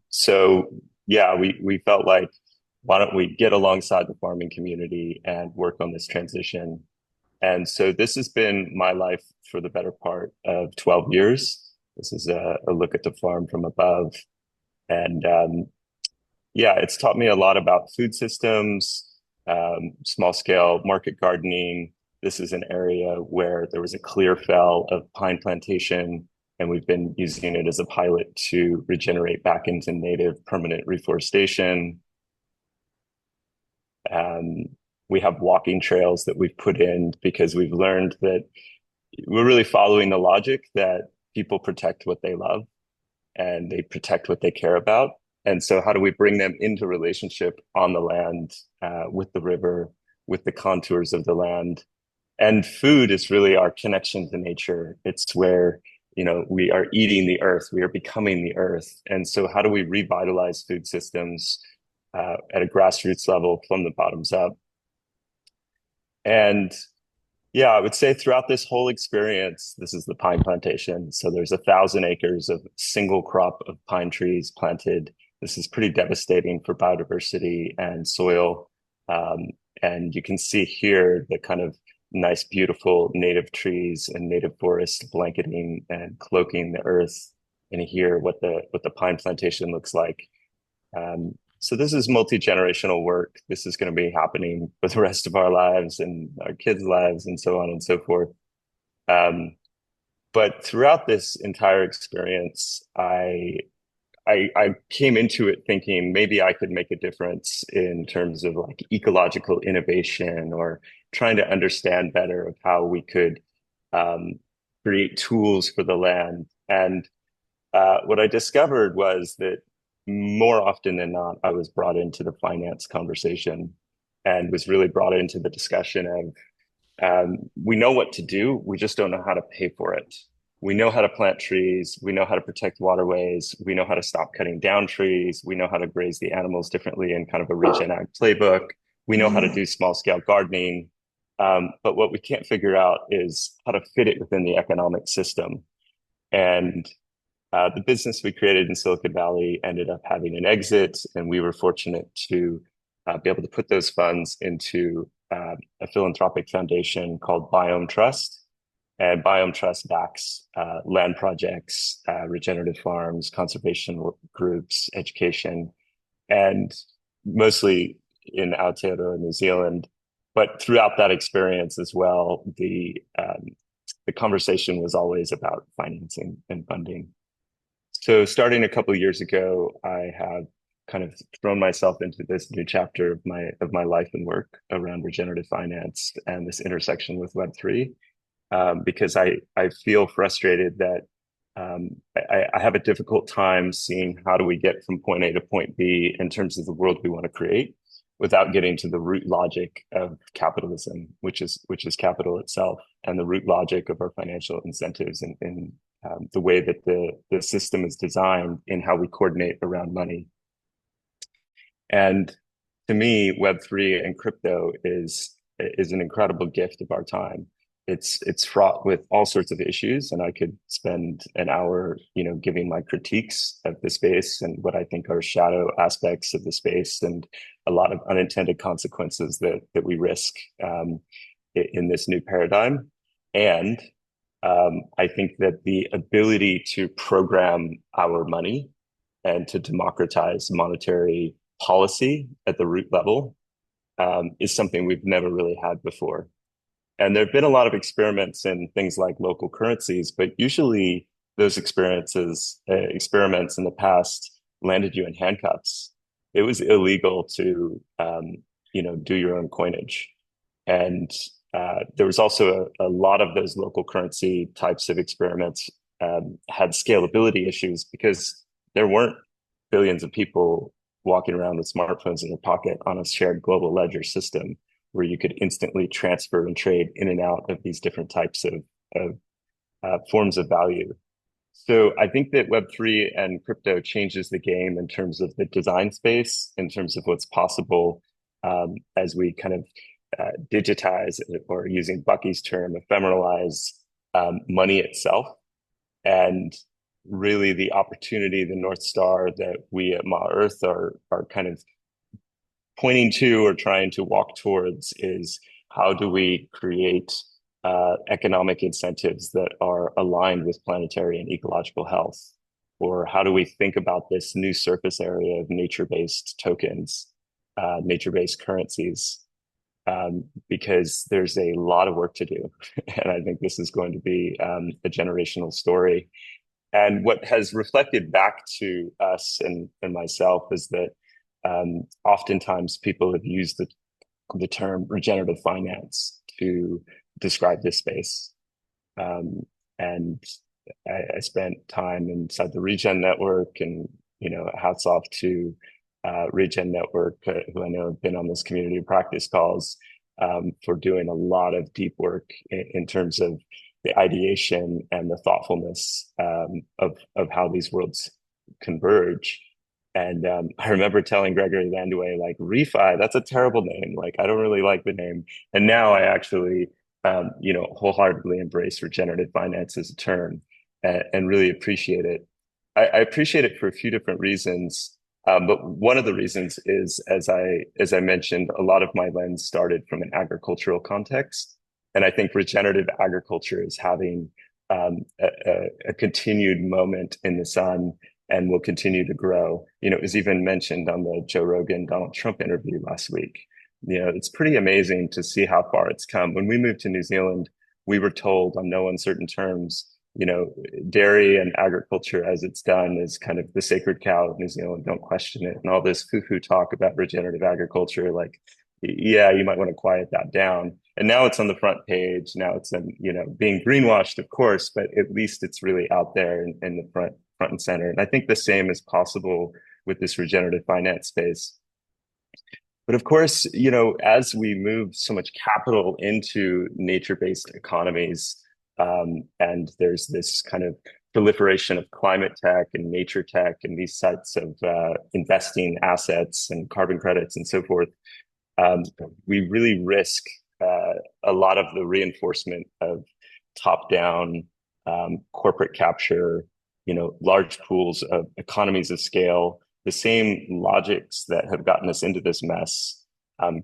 So yeah, we felt like, why don't we get alongside the farming community and work on this transition? And so this has been my life for the better part of 12 years. This is a look at the farm from above. And yeah, it's taught me a lot about food systems, small scale market gardening. This is an area where there was a clear fell of pine plantation, and we've been using it as a pilot to regenerate back into native permanent reforestation. We have walking trails that we've put in because we've learned that we're really following the logic that people protect what they love and they protect what they care about. And so how do we bring them into relationship on the land, with the river, with the contours of the land? And food is really our connection to nature. It's where, we are eating the earth, we are becoming the earth. And so how do we revitalize food systems at a grassroots level from the bottoms up? And yeah, I would say throughout this whole experience, this is the pine plantation. So there's 1,000 acres of single crop of pine trees planted. This is pretty devastating for biodiversity and soil. And you can see here the kind of nice, beautiful native trees and native forest blanketing and cloaking the earth. And here what the pine plantation looks like. So this is multi-generational work. This is going to be happening for the rest of our lives and our kids' lives and so on and so forth. But throughout this entire experience, I came into it thinking maybe I could make a difference in terms of like ecological innovation or trying to understand better of how we could create tools for the land. And what I discovered was that more often than not, I was brought into the finance conversation and was really brought into the discussion of we know what to do, we just don't know how to pay for it. We know how to plant trees, we know how to protect waterways, we know how to stop cutting down trees, we know how to graze the animals differently in kind of a regen ag playbook, we know how to do small scale gardening. But what we can't figure out is how to fit it within the economic system. And the business we created in Silicon Valley ended up having an exit, and we were fortunate to be able to put those funds into a philanthropic foundation called Biome Trust. And Biome Trust backs land projects, regenerative farms, conservation groups, education, and mostly in Aotearoa, New Zealand. But throughout that experience as well, the conversation was always about financing and funding. So starting a couple of years ago, I have kind of thrown myself into this new chapter of my life and work around regenerative finance and this intersection with Web3, because I feel frustrated that I have a difficult time seeing how do we get from point A to point B in terms of the world we want to create without getting to the root logic of capitalism, which is capital itself, and the root logic of our financial incentives and the way that the system is designed in how we coordinate around money. And to me, Web3 and crypto is an incredible gift of our time. It's fraught with all sorts of issues, and I could spend an hour, giving my critiques of the space and what I think are shadow aspects of the space, and a lot of unintended consequences that we risk in this new paradigm. And I think that the ability to program our money and to democratize monetary policy at the root level is something we've never really had before. And there have been a lot of experiments in things like local currencies, but usually those experiments in the past landed you in handcuffs. It was illegal to, do your own coinage. And there was also a lot of those local currency types of experiments had scalability issues because there weren't billions of people walking around with smartphones in their pocket on a shared global ledger system where you could instantly transfer and trade in and out of these different types of forms of value. So I think that Web3 and crypto changes the game in terms of the design space, in terms of what's possible as we kind of digitize, or using Bucky's term, ephemeralize money itself. And really the opportunity, the North Star that we at Ma Earth are kind of pointing to or trying to walk towards is how do we create economic incentives that are aligned with planetary and ecological health? Or how do we think about this new surface area of nature-based tokens, nature-based currencies? Because there's a lot of work to do. And I think this is going to be a generational story. And what has reflected back to us and myself is that oftentimes people have used the term regenerative finance to describe this space. And I spent time inside the Regen Network, and hats off to Regen Network, who I know have been on this community of practice calls for doing a lot of deep work in terms of the ideation and the thoughtfulness of how these worlds converge. And I remember telling Gregory Landaway, like, refi, that's a terrible name. Like, I don't really like the name. And now I actually, wholeheartedly embrace regenerative finance as a term and really appreciate it. I appreciate it for a few different reasons. But one of the reasons is, as I mentioned, a lot of my lens started from an agricultural context. And I think regenerative agriculture is having a continued moment in the sun and will continue to grow. It was even mentioned on the Joe Rogan, Donald Trump interview last week. It's pretty amazing to see how far it's come. When we moved to New Zealand, we were told on no uncertain terms, dairy and agriculture as it's done is kind of the sacred cow of New Zealand. Don't question it. And all this foo-foo talk about regenerative agriculture, like, yeah, you might want to quiet that down. And now it's on the front page. Now it's being greenwashed, of course, but at least it's really out there in the front and center. And I think the same is possible with this regenerative finance space. But of course, as we move so much capital into nature-based economies, and there's this kind of proliferation of climate tech and nature tech and these types of investing assets and carbon credits and so forth, we really risk a lot of the reinforcement of top-down corporate capture, large pools of economies of scale. The same logics that have gotten us into this mess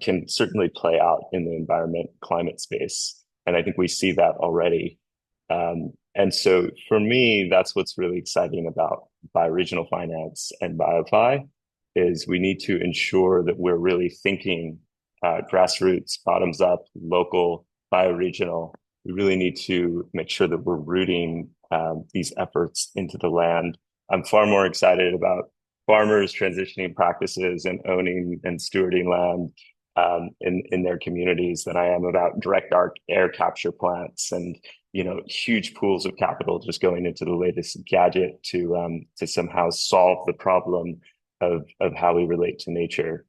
can certainly play out in the environment climate space. And I think we see that already. And so for me, that's what's really exciting about bioregional finance and BioFi is we need to ensure that we're really thinking grassroots, bottoms up, local, bioregional. We really need to make sure that we're rooting these efforts into the land. I'm far more excited about farmers transitioning practices and owning and stewarding land in their communities than I am about direct arc air capture plants and huge pools of capital just going into the latest gadget to somehow solve the problem of how we relate to nature.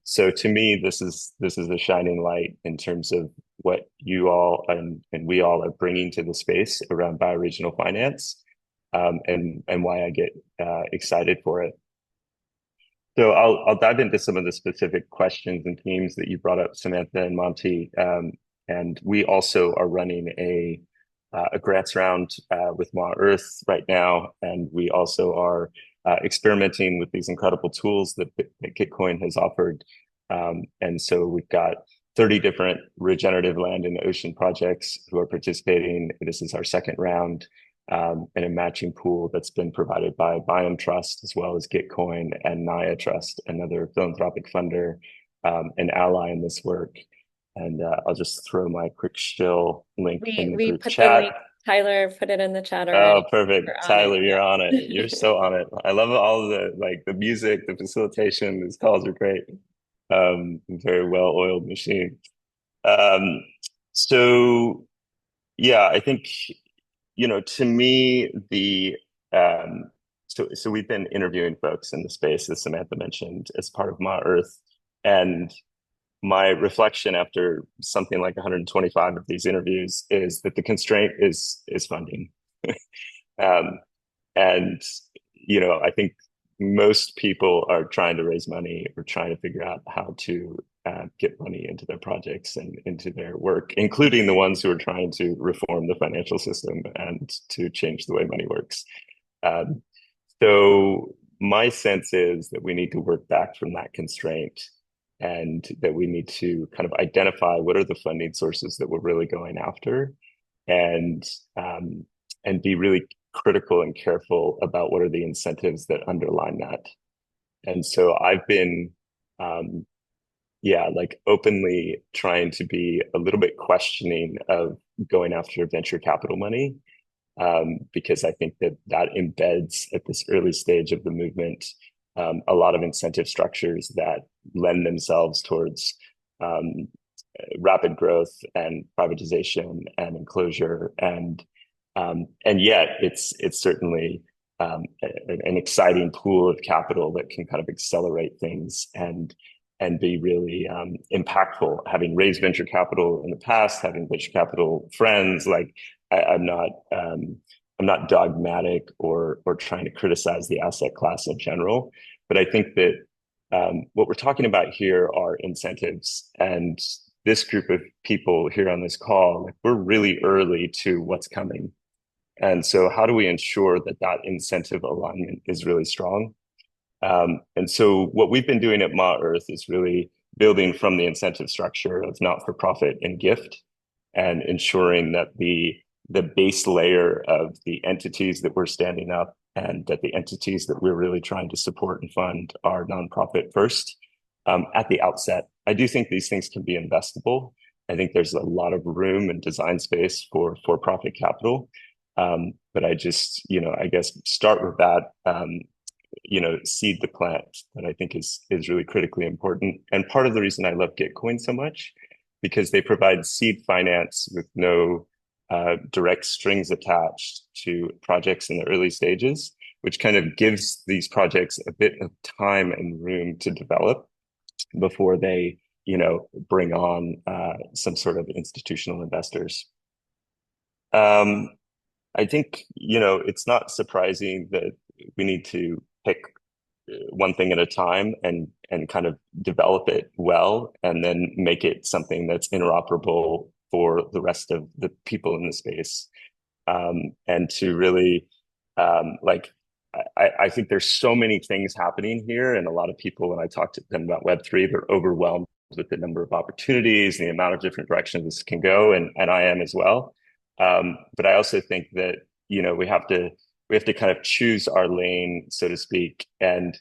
So to me, this is a shining light in terms of what you all and we all are bringing to the space around bioregional finance, and why I get excited for it. So I'll dive into some of the specific questions and themes that you brought up, Samantha and Monty. And we also are running a grants round with Ma Earth right now, and we also are experimenting with these incredible tools that Gitcoin has offered. And so we've got 30 different regenerative land and ocean projects who are participating. This is our second round. And a matching pool that's been provided by Biome Trust, as well as Gitcoin and Naya Trust, another philanthropic funder, an ally in this work. And I'll just throw my quick shill link in the We group put chat. the link. Tyler put it in the chat already. Oh, perfect. Tyler, you're on it. You're so on it. I love all of the music, the facilitation. These calls are great. Very well-oiled machine. So yeah, I think to me, so we've been interviewing folks in the space, as Samantha mentioned, as part of Ma Earth. And my reflection after something like 125 of these interviews is that the constraint is funding. um, and I think most people are trying to raise money or trying to figure out how to get money into their projects and into their work, including the ones who are trying to reform the financial system and to change the way money works. So my sense is that we need to work back from that constraint, and that we need to kind of identify what are the funding sources that we're really going after, and be really critical and careful about what are the incentives that underline that. And so I've been openly trying to be a little bit questioning of going after venture capital money, because I think that embeds at this early stage of the movement a lot of incentive structures that lend themselves towards rapid growth and privatization and enclosure, and yet it's certainly an exciting pool of capital that can kind of accelerate things and be really impactful. Having raised venture capital in the past, having venture capital friends, I'm not dogmatic or trying to criticize the asset class in general, but I think that what we're talking about here are incentives, and this group of people here on this call, we're really early to what's coming. And so how do we ensure that incentive alignment is really strong? And so what we've been doing at Ma Earth is really building from the incentive structure of not-for-profit and gift, and ensuring that the base layer of the entities that we're standing up and that the entities that we're really trying to support and fund are nonprofit first at the outset. I do think these things can be investable. I think there's a lot of room and design space for for-profit capital. But I just, I guess start with that, seed the plant that I think is really critically important. And part of the reason I love Gitcoin so much, because they provide seed finance with no direct strings attached to projects in the early stages, which kind of gives these projects a bit of time and room to develop before they, bring on some sort of institutional investors. I think, it's not surprising that we need to pick one thing at a time and kind of develop it well, and then make it something that's interoperable for the rest of the people in the space. And to really, I think there's so many things happening here, and a lot of people, when I talk to them about Web3, they're overwhelmed with the number of opportunities and the amount of different directions this can go, and I am as well. But I also think that, we have to kind of choose our lane, so to speak. And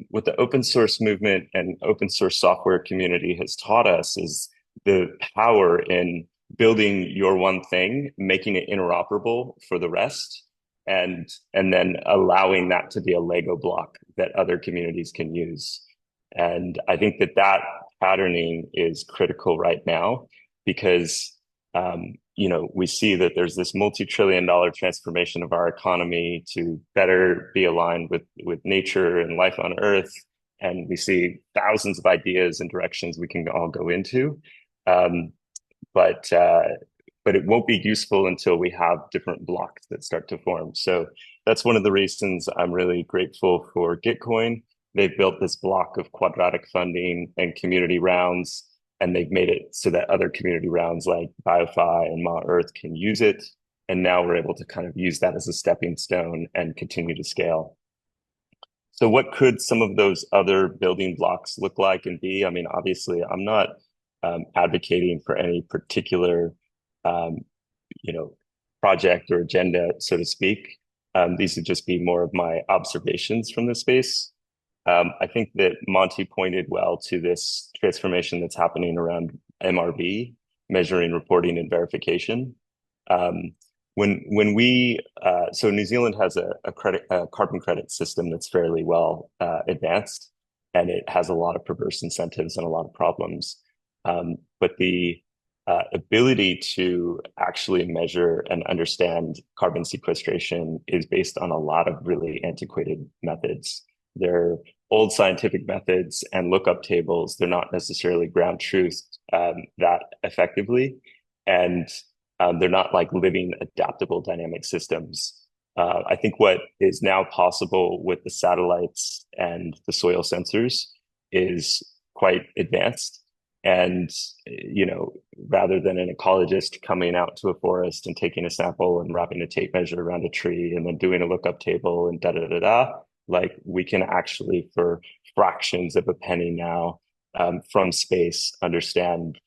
what the open source movement and open source software community has taught us is the power in building your one thing, making it interoperable for the rest, and then allowing that to be a Lego block that other communities can use. And I think that patterning is critical right now because we see that there's this multi-trillion-dollar transformation of our economy to better be aligned with nature and life on Earth. And we see thousands of ideas and directions we can all go into. Um, but it won't be useful until we have different blocks that start to form. So that's one of the reasons I'm really grateful for Gitcoin. They've built this block of quadratic funding and community rounds, and they've made it so that other community rounds like BioFi and Ma Earth can use it. And now we're able to kind of use that as a stepping stone and continue to scale. So what could some of those other building blocks look like and be? I mean, obviously, I'm not advocating for any particular, um, project or agenda, so to speak. These would just be more of my observations from the space. I think that Monty pointed well to this transformation that's happening around MRV, measuring, reporting, and verification. Um, so New Zealand has a carbon credit system that's fairly well advanced, and it has a lot of perverse incentives and a lot of problems. But the ability to actually measure and understand carbon sequestration is based on a lot of really antiquated methods. They're old scientific methods and lookup tables. They're not necessarily ground truth that effectively. And they're not like living, adaptable, dynamic systems. I think what is now possible with the satellites and the soil sensors is quite advanced. And, rather than an ecologist coming out to a forest and taking a sample and wrapping a tape measure around a tree and then doing a lookup table and like we can actually, for fractions of a penny now, from space, understand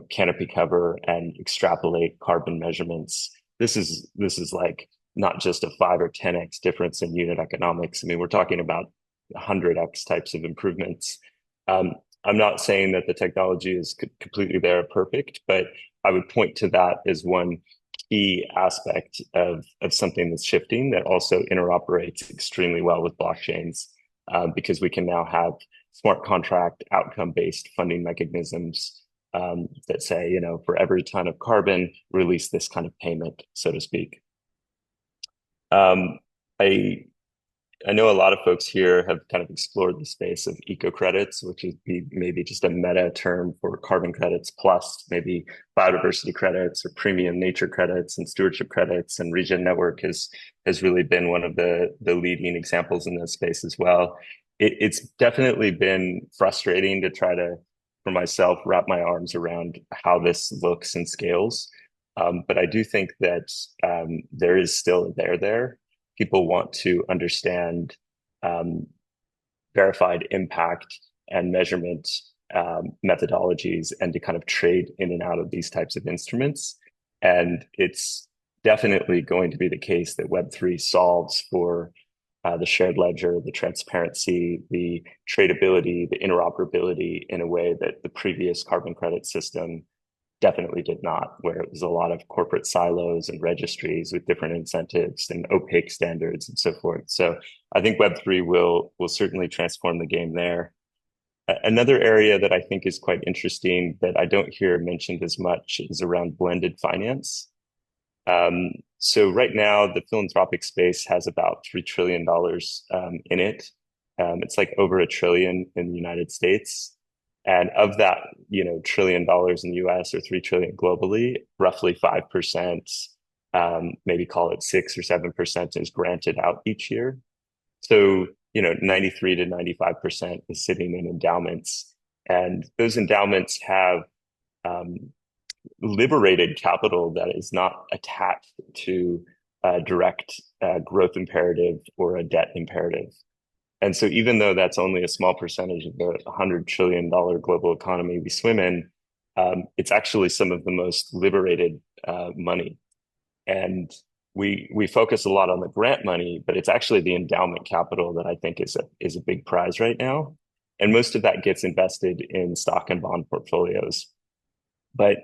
canopy cover and extrapolate carbon measurements. This is like not just a 5 or 10x difference in unit economics. I mean, we're talking about 100x types of improvements. I'm not saying that the technology is completely there perfect, but I would point to that as one key aspect of something that's shifting that also interoperates extremely well with blockchains, because we can now have smart contract outcome-based funding mechanisms that say, for every ton of carbon, release this kind of payment, so to speak. I know a lot of folks here have kind of explored the space of eco credits, which is maybe just a meta term for carbon credits plus maybe biodiversity credits or premium nature credits and stewardship credits. And Regen Network has really been one of the leading examples in this space as well. It's definitely been frustrating to try to, for myself, wrap my arms around how this looks and scales. But I do think that there is still there. People want to understand verified impact and measurement methodologies and to kind of trade in and out of these types of instruments. And it's definitely going to be the case that Web3 solves for the shared ledger, the transparency, the tradability, the interoperability in a way that the previous carbon credit system definitely did not, where it was a lot of corporate silos and registries with different incentives and opaque standards and so forth. So I think Web3 will certainly transform the game there. Another area that I think is quite interesting that I don't hear mentioned as much is around blended finance. So right now, the philanthropic space has about $3 trillion in it. It's like over $1 trillion in the United States. And of that, $1 trillion in the US or 3 trillion globally, roughly 5%, maybe call it 6 or 7% is granted out each year. So, 93 to 95% is sitting in endowments. And those endowments have liberated capital that is not attached to a direct growth imperative or a debt imperative. And so even though that's only a small percentage of the $100 trillion global economy we swim in, it's actually some of the most liberated money. And we focus a lot on the grant money, but it's actually the endowment capital that I think is a big prize right now. And most of that gets invested in stock and bond portfolios. But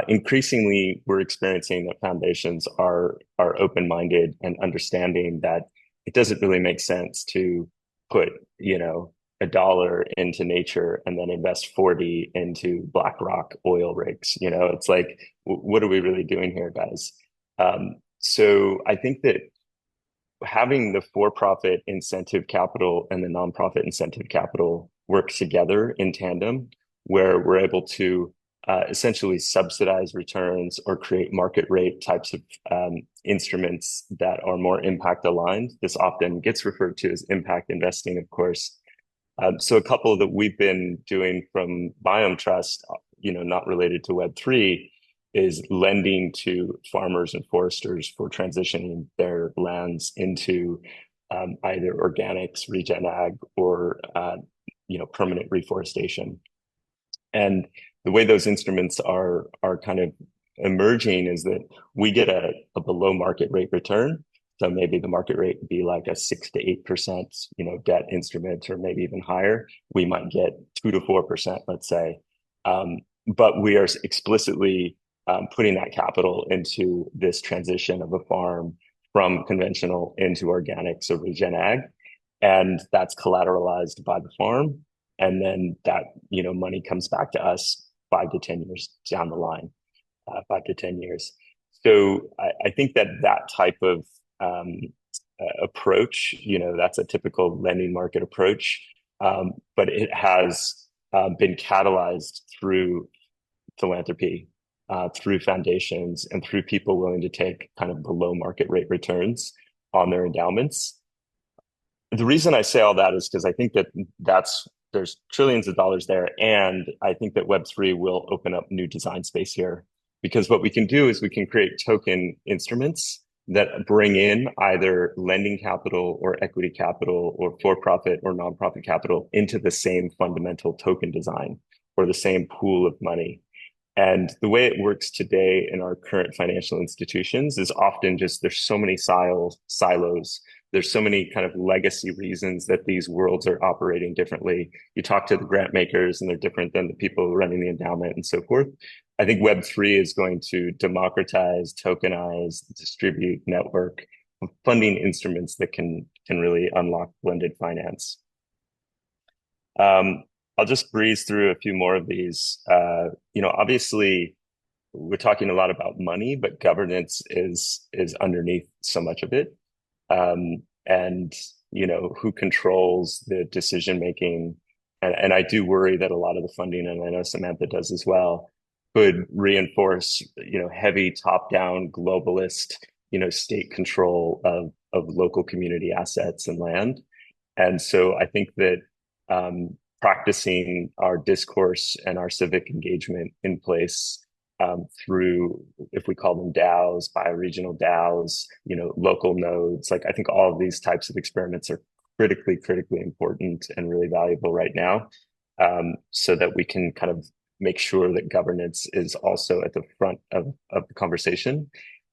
increasingly, we're experiencing that foundations are open-minded and understanding that it doesn't really make sense to put, $1 into nature and then invest 40 into BlackRock oil rigs. It's like, what are we really doing here, guys? So I think that having the for-profit incentive capital and the nonprofit incentive capital work together in tandem, where we're able to essentially subsidize returns or create market rate types of instruments that are more impact aligned. This often gets referred to as impact investing, of course. So a couple that we've been doing from Biome Trust, not related to Web3, is lending to farmers and foresters for transitioning their lands into either organics, regen ag, or permanent reforestation. And the way those instruments are kind of emerging is that we get a below market rate return. So maybe the market rate would be like a 6 to 8%, debt instrument, or maybe even higher. We might get 2 to 4%, let's say. But we are explicitly putting that capital into this transition of a farm from conventional into organics or regen ag. And that's collateralized by the farm. And then that, money comes back to us 5 to 10 years down the line, 5 to 10 years. So I think that type of approach, that's a typical lending market approach, but it has been catalyzed through philanthropy, through foundations, and through people willing to take kind of below market rate returns on their endowments. The reason I say all that is because I think that there's trillions of dollars there, and I think that Web3 will open up new design space here, because what we can do is we can create token instruments that bring in either lending capital or equity capital or for-profit or nonprofit capital into the same fundamental token design or the same pool of money. And the way it works today in our current financial institutions is often just there's so many silos. There's so many kind of legacy reasons that these worlds are operating differently. You talk to the grant makers and they're different than the people running the endowment and so forth. I think Web3 is going to democratize, tokenize, distribute, network funding instruments that can really unlock blended finance. I'll just breeze through a few more of these. Obviously, we're talking a lot about money, but governance is underneath so much of it. And who controls the decision making. And I do worry that a lot of the funding, and I know Samantha does as well, could reinforce, heavy top-down globalist, state control of local community assets and land. And so I think that practicing our discourse and our civic engagement in place through, if we call them DAOs, bioregional DAOs, local nodes, I think all of these types of experiments are critically important and really valuable right now, so that we can kind of make sure that governance is also at the front of the conversation.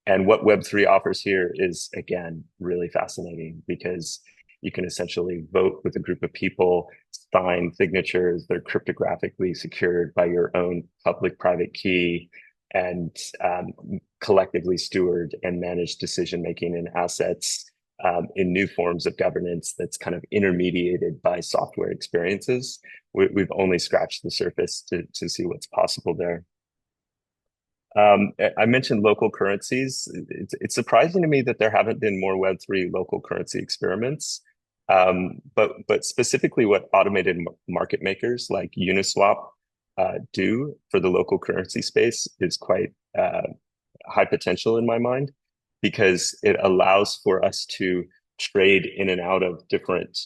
And what Web3 offers here is, again, really fascinating, because you can essentially vote with a group of people, sign signatures, they're cryptographically secured by your own public-private key, and collectively steward and manage decision-making and assets in new forms of governance that's kind of intermediated by software experiences. We've only scratched the surface to see what's possible there. I mentioned local currencies. It's surprising to me that there haven't been more Web3 local currency experiments. But specifically what automated market makers like Uniswap do for the local currency space is quite high potential in my mind, because it allows for us to trade in and out of different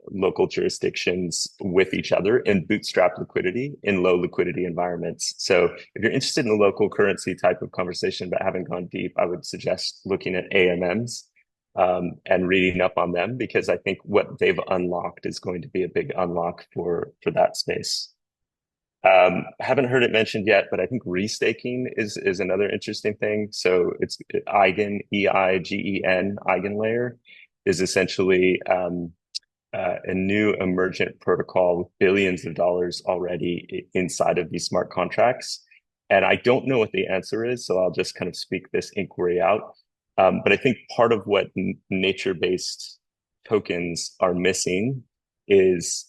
local jurisdictions with each other and bootstrap liquidity in low liquidity environments. So if you're interested in the local currency type of conversation but haven't gone deep, I would suggest looking at AMMs and reading up on them, because I think what they've unlocked is going to be a big unlock for that space. Haven't heard it mentioned yet, but I think restaking is another interesting thing. So it's Eigen, EIGEN, Eigenlayer is essentially a new emergent protocol with billions of dollars already inside of these smart contracts. And I don't know what the answer is, so I'll just kind of speak this inquiry out. But I think part of what nature-based tokens are missing is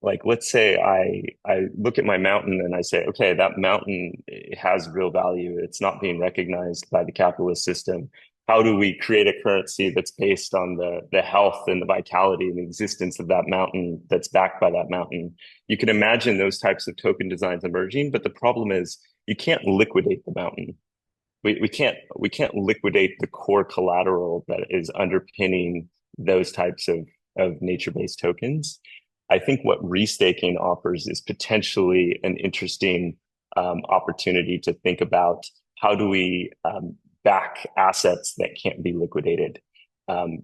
like, let's say I look at my mountain and I say, okay, that mountain has real value. It's not being recognized by the capitalist system. How do we create a currency that's based on the health and the vitality and the existence of that mountain that's backed by that mountain? You can imagine those types of token designs emerging, but the problem is you can't liquidate the mountain. We can't liquidate the core collateral that is underpinning those types of nature-based tokens. I think what restaking offers is potentially an interesting opportunity to think about how do we back assets that can't be liquidated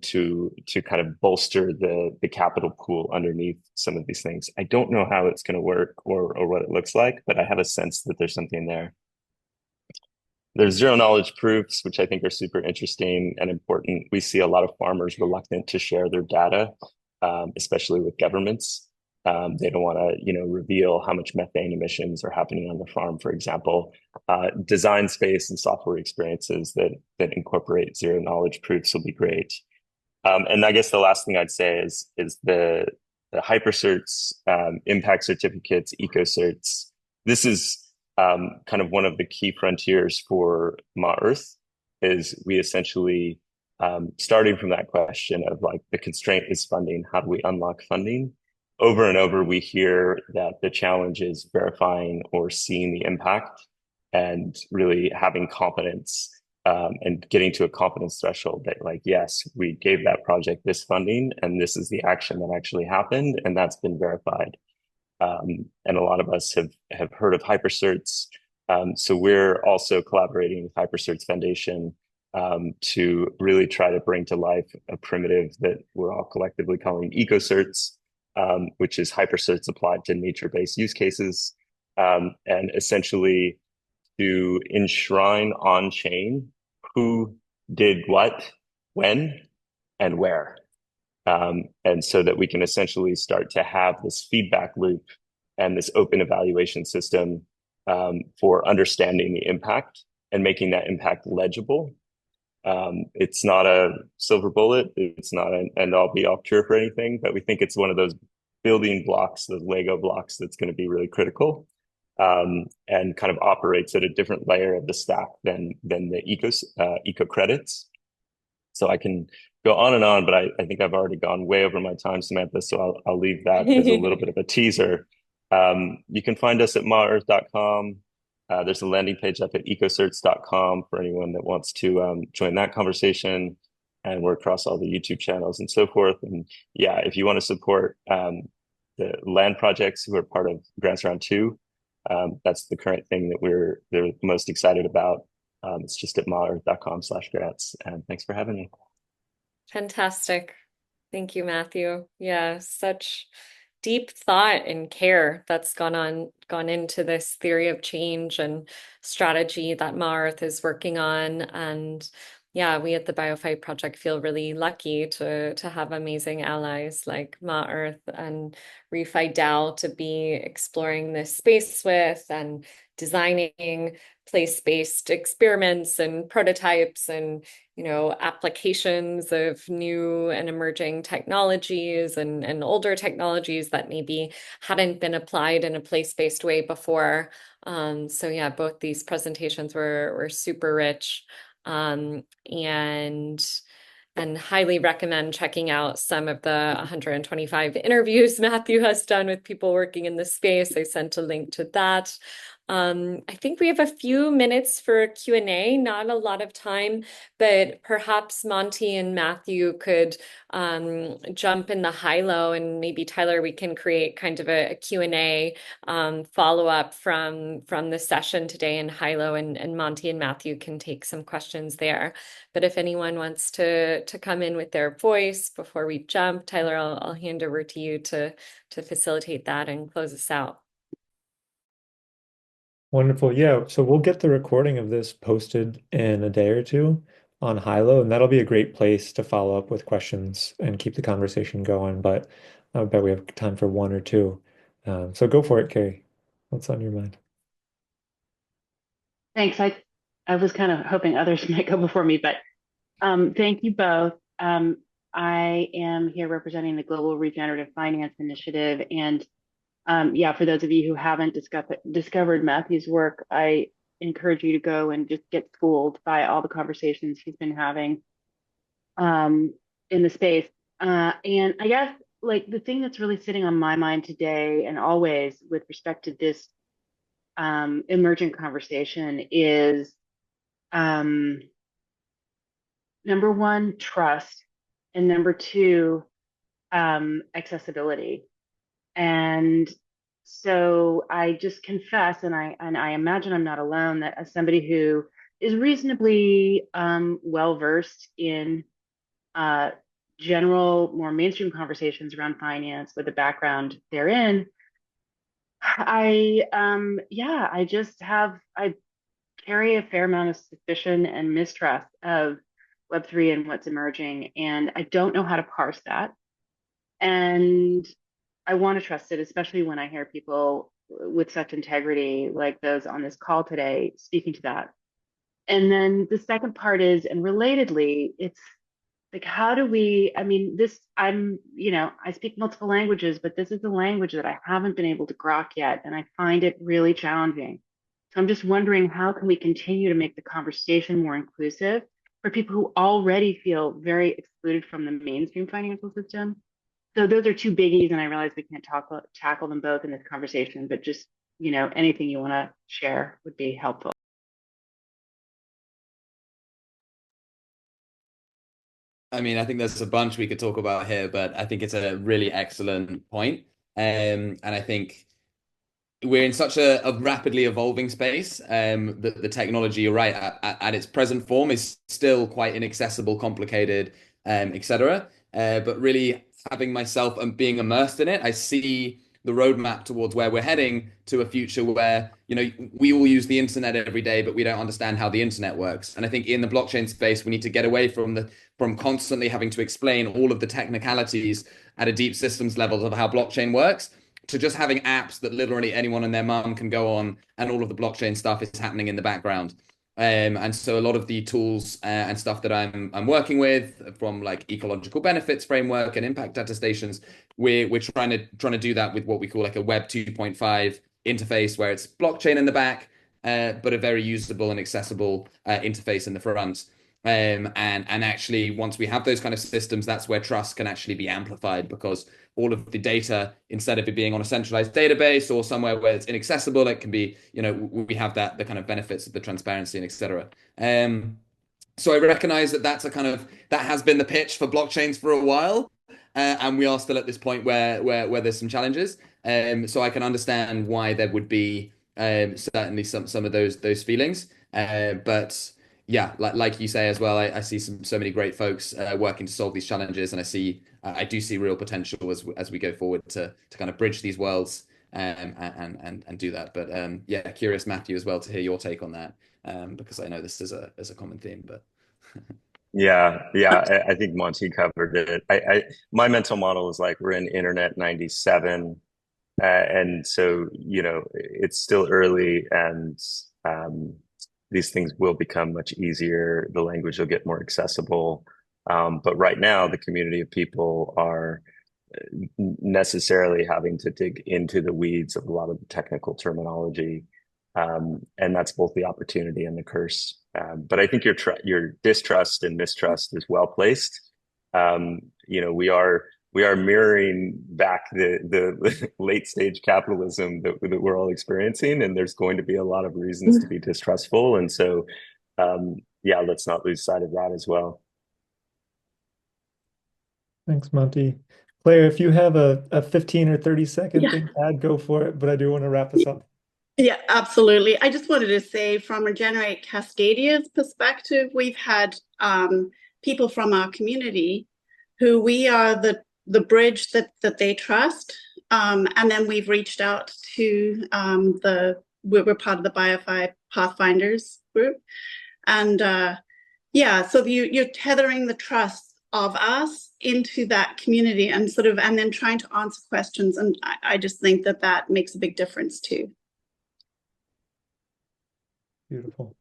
to kind of bolster the capital pool underneath some of these things. I don't know how it's going to work or what it looks like, but I have a sense that there's something there. There's zero knowledge proofs, which I think are super interesting and important. We see a lot of farmers reluctant to share their data, especially with governments. They don't want to, reveal how much methane emissions are happening on the farm, for example. Design space and software experiences that incorporate zero knowledge proofs will be great. And I guess the last thing I'd say is the hypercerts, impact certificates, ecocerts. This is kind of one of the key frontiers for Ma Earth is we essentially starting from that question of like the constraint is funding. How do we unlock funding? Over and over, we hear that the challenge is verifying or seeing the impact and really having confidence and getting to a confidence threshold that like, yes, we gave that project this funding and this is the action that actually happened and that's been verified. And a lot of us have heard of hypercerts. So we're also collaborating with Hypercerts Foundation to really try to bring to life a primitive that we're all collectively calling ecocerts, which is hypercerts applied to nature-based use cases, and essentially to enshrine on-chain who did what, when, and where. And so that we can essentially start to have this feedback loop and this open evaluation system for understanding the impact and making that impact legible. It's not a silver bullet. It's not an end-all be-all cure for anything, but we think it's one of those building blocks, those Lego blocks that's going to be really critical and kind of operates at a different layer of the stack than the eco credits. So I can go on and on, but I think I've already gone way over my time, Samantha. So I'll leave that as a little bit of a teaser. You can find us at maearth.com. There's a landing page up at ecocerts.com for anyone that wants to join that conversation. And we're across all the YouTube channels and so forth. And yeah, if you want to support the land projects who are part of Grants Round 2, that's the current thing that they're most excited about. It's just at maearth.com/grants. And thanks for having me. Fantastic. Thank you, Matthew. Yeah, such deep thought and care that's gone into this theory of change and strategy that Ma Earth is working on. And yeah, we at the BioFi project feel really lucky to have amazing allies like Ma Earth and ReFi DAO to be exploring this space with and designing place-based experiments and prototypes and applications of new and emerging technologies and older technologies that maybe hadn't been applied in a place-based way before. So yeah, both these presentations were super rich. And highly recommend checking out some of the 125 interviews Matthew has done with people working in the space. I sent a link to that. I think we have a few minutes for Q&A, not a lot of time, but perhaps Monty and Matthew could jump in the high-low, and maybe Tyler, we can create kind of a Q&A follow-up from the session today in high-low, and Monty and Matthew can take some questions there. But if anyone wants to come in with their voice before we jump, Tyler, I'll hand over to you to facilitate that and close us out. Wonderful. Yeah. So we'll get the recording of this posted in a day or two on Hilo, and that'll be a great place to follow up with questions and keep the conversation going. But I bet we have time for one or two. So go for it, Carrie. What's on your mind? Thanks. I was kind of hoping others might go before me, but thank you both. I am here representing the Global Regenerative Finance Initiative. And yeah, for those of you who haven't discovered Matthew's work, I encourage you to go and just get schooled by all the conversations he's been having in the space. And I guess like the thing that's really sitting on my mind today and always with respect to this emergent conversation is number one, trust, and number two, accessibility. And so I just confess, and I imagine I'm not alone, that as somebody who is reasonably well versed in general, more mainstream conversations around finance with a background therein, I carry a fair amount of suspicion and mistrust of Web3 and what's emerging, and I don't know how to parse that. And I want to trust it, especially when I hear people with such integrity like those on this call today speaking to that. And then the second part is, and relatedly, it's like, how do we, I mean, I speak multiple languages, but this is a language that I haven't been able to grok yet, and I find it really challenging. So I'm just wondering, how can we continue to make the conversation more inclusive for people who already feel very excluded from the mainstream financial system? So those are two biggies, and I realize we can't tackle them both in this conversation, but just, anything you want to share would be helpful. I mean, I think there's a bunch we could talk about here, but I think it's a really excellent point. And I think we're in such a rapidly evolving space that the technology, you're right, at its present form is still quite inaccessible, complicated, etc. But really having myself and being immersed in it, I see the roadmap towards where we're heading to a future where, we all use the internet every day, but we don't understand how the internet works. And I think in the blockchain space, we need to get away from constantly having to explain all of the technicalities at a deep systems level of how blockchain works, to just having apps that literally anyone and their mum can go on, and all of the blockchain stuff is happening in the background. And so a lot of the tools and stuff that I'm working with, from like ecological benefits framework and impact attestations, we're trying to do that with what we call like a Web 2.5 interface, where it's blockchain in the back, but a very usable and accessible interface in the front. And actually, once we have those kind of systems, that's where trust can actually be amplified, because all of the data, instead of it being on a centralized database or somewhere where it's inaccessible, it can be, we have the kind of benefits of the transparency and etc. So I recognize that has been the pitch for blockchains for a while, and we are still at this point where there's some challenges. So I can understand why there would be certainly some of those feelings, but yeah, like you say as well, I see so many great folks working to solve these challenges, and I do see real potential as we go forward to kind of bridge these worlds and do that. But yeah, curious, Matthew, as well, to hear your take on that, because I know this is a common theme. But Yeah, I think Monty covered it. My mental model is like we're in Internet 97, and so it's still early, and these things will become much easier. The language will get more accessible. But right now, the community of people are necessarily having to dig into the weeds of a lot of the technical terminology. And that's both the opportunity and the curse. But I think your distrust and mistrust is well placed. We are mirroring back the late stage capitalism that we're all experiencing, and there's going to be a lot of reasons to be distrustful. And so, yeah, let's not lose sight of that as well. Thanks, Monty. Claire, if you have a 15 or 30-second thing to add, go for it, but I do want to wrap us up. Yeah, absolutely. I just wanted to say, from Regenerate Cascadia's perspective, we've had people from our community who we are the bridge that they trust. And then we've reached out to we're part of the BioFi Pathfinders group. And yeah, so you're tethering the trust of us into that community and then trying to answer questions. And I just think that makes a big difference too. Beautiful.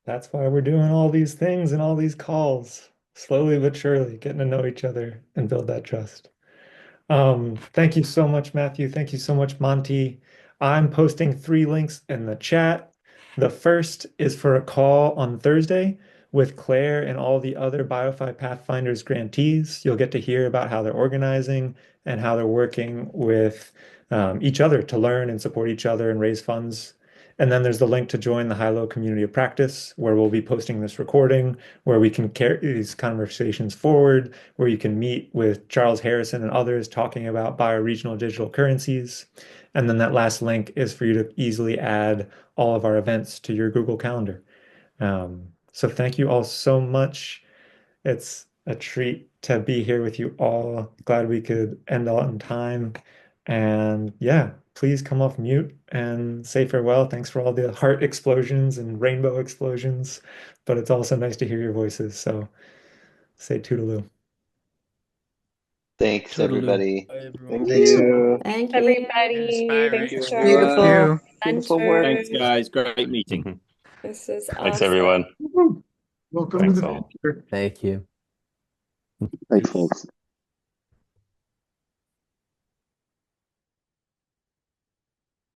That's why we're doing all these things and all these calls. slowly but surely getting to know each other and build that trust. Thank you so much, Matthew. Thank you so much, Monty. I'm posting 3 links in the chat. The first is for a call on Thursday with Claire and all the other BioFi Pathfinders grantees. You'll get to hear about how they're organizing and how they're working with each other to learn and support each other and raise funds. And then there's the link to join the Hilo community of practice, where we'll be posting this recording, where we can carry these conversations forward, where you can meet with Charles Harrison and others talking about bioregional digital currencies. And then that last link is for you to easily add all of our events to your Google Calendar. So thank you all so much. It's a treat to be here with you all. Glad we could end on time. And yeah, please come off mute and say farewell. Thanks for all the heart explosions and rainbow explosions. But it's also nice to hear your voices. So say toodaloo. Thanks, Toodaloo. everybody. Bye, everyone. Thank Thanks. you. Thank Yes, you. bye, Thanks, you, Rach. Charles. everyone. Thank you. Beautiful work. Thanks, guys. Great meeting. This is Thanks, awesome. everyone. Welcome Thanks to the all. future. Thank you. Thanks, folks.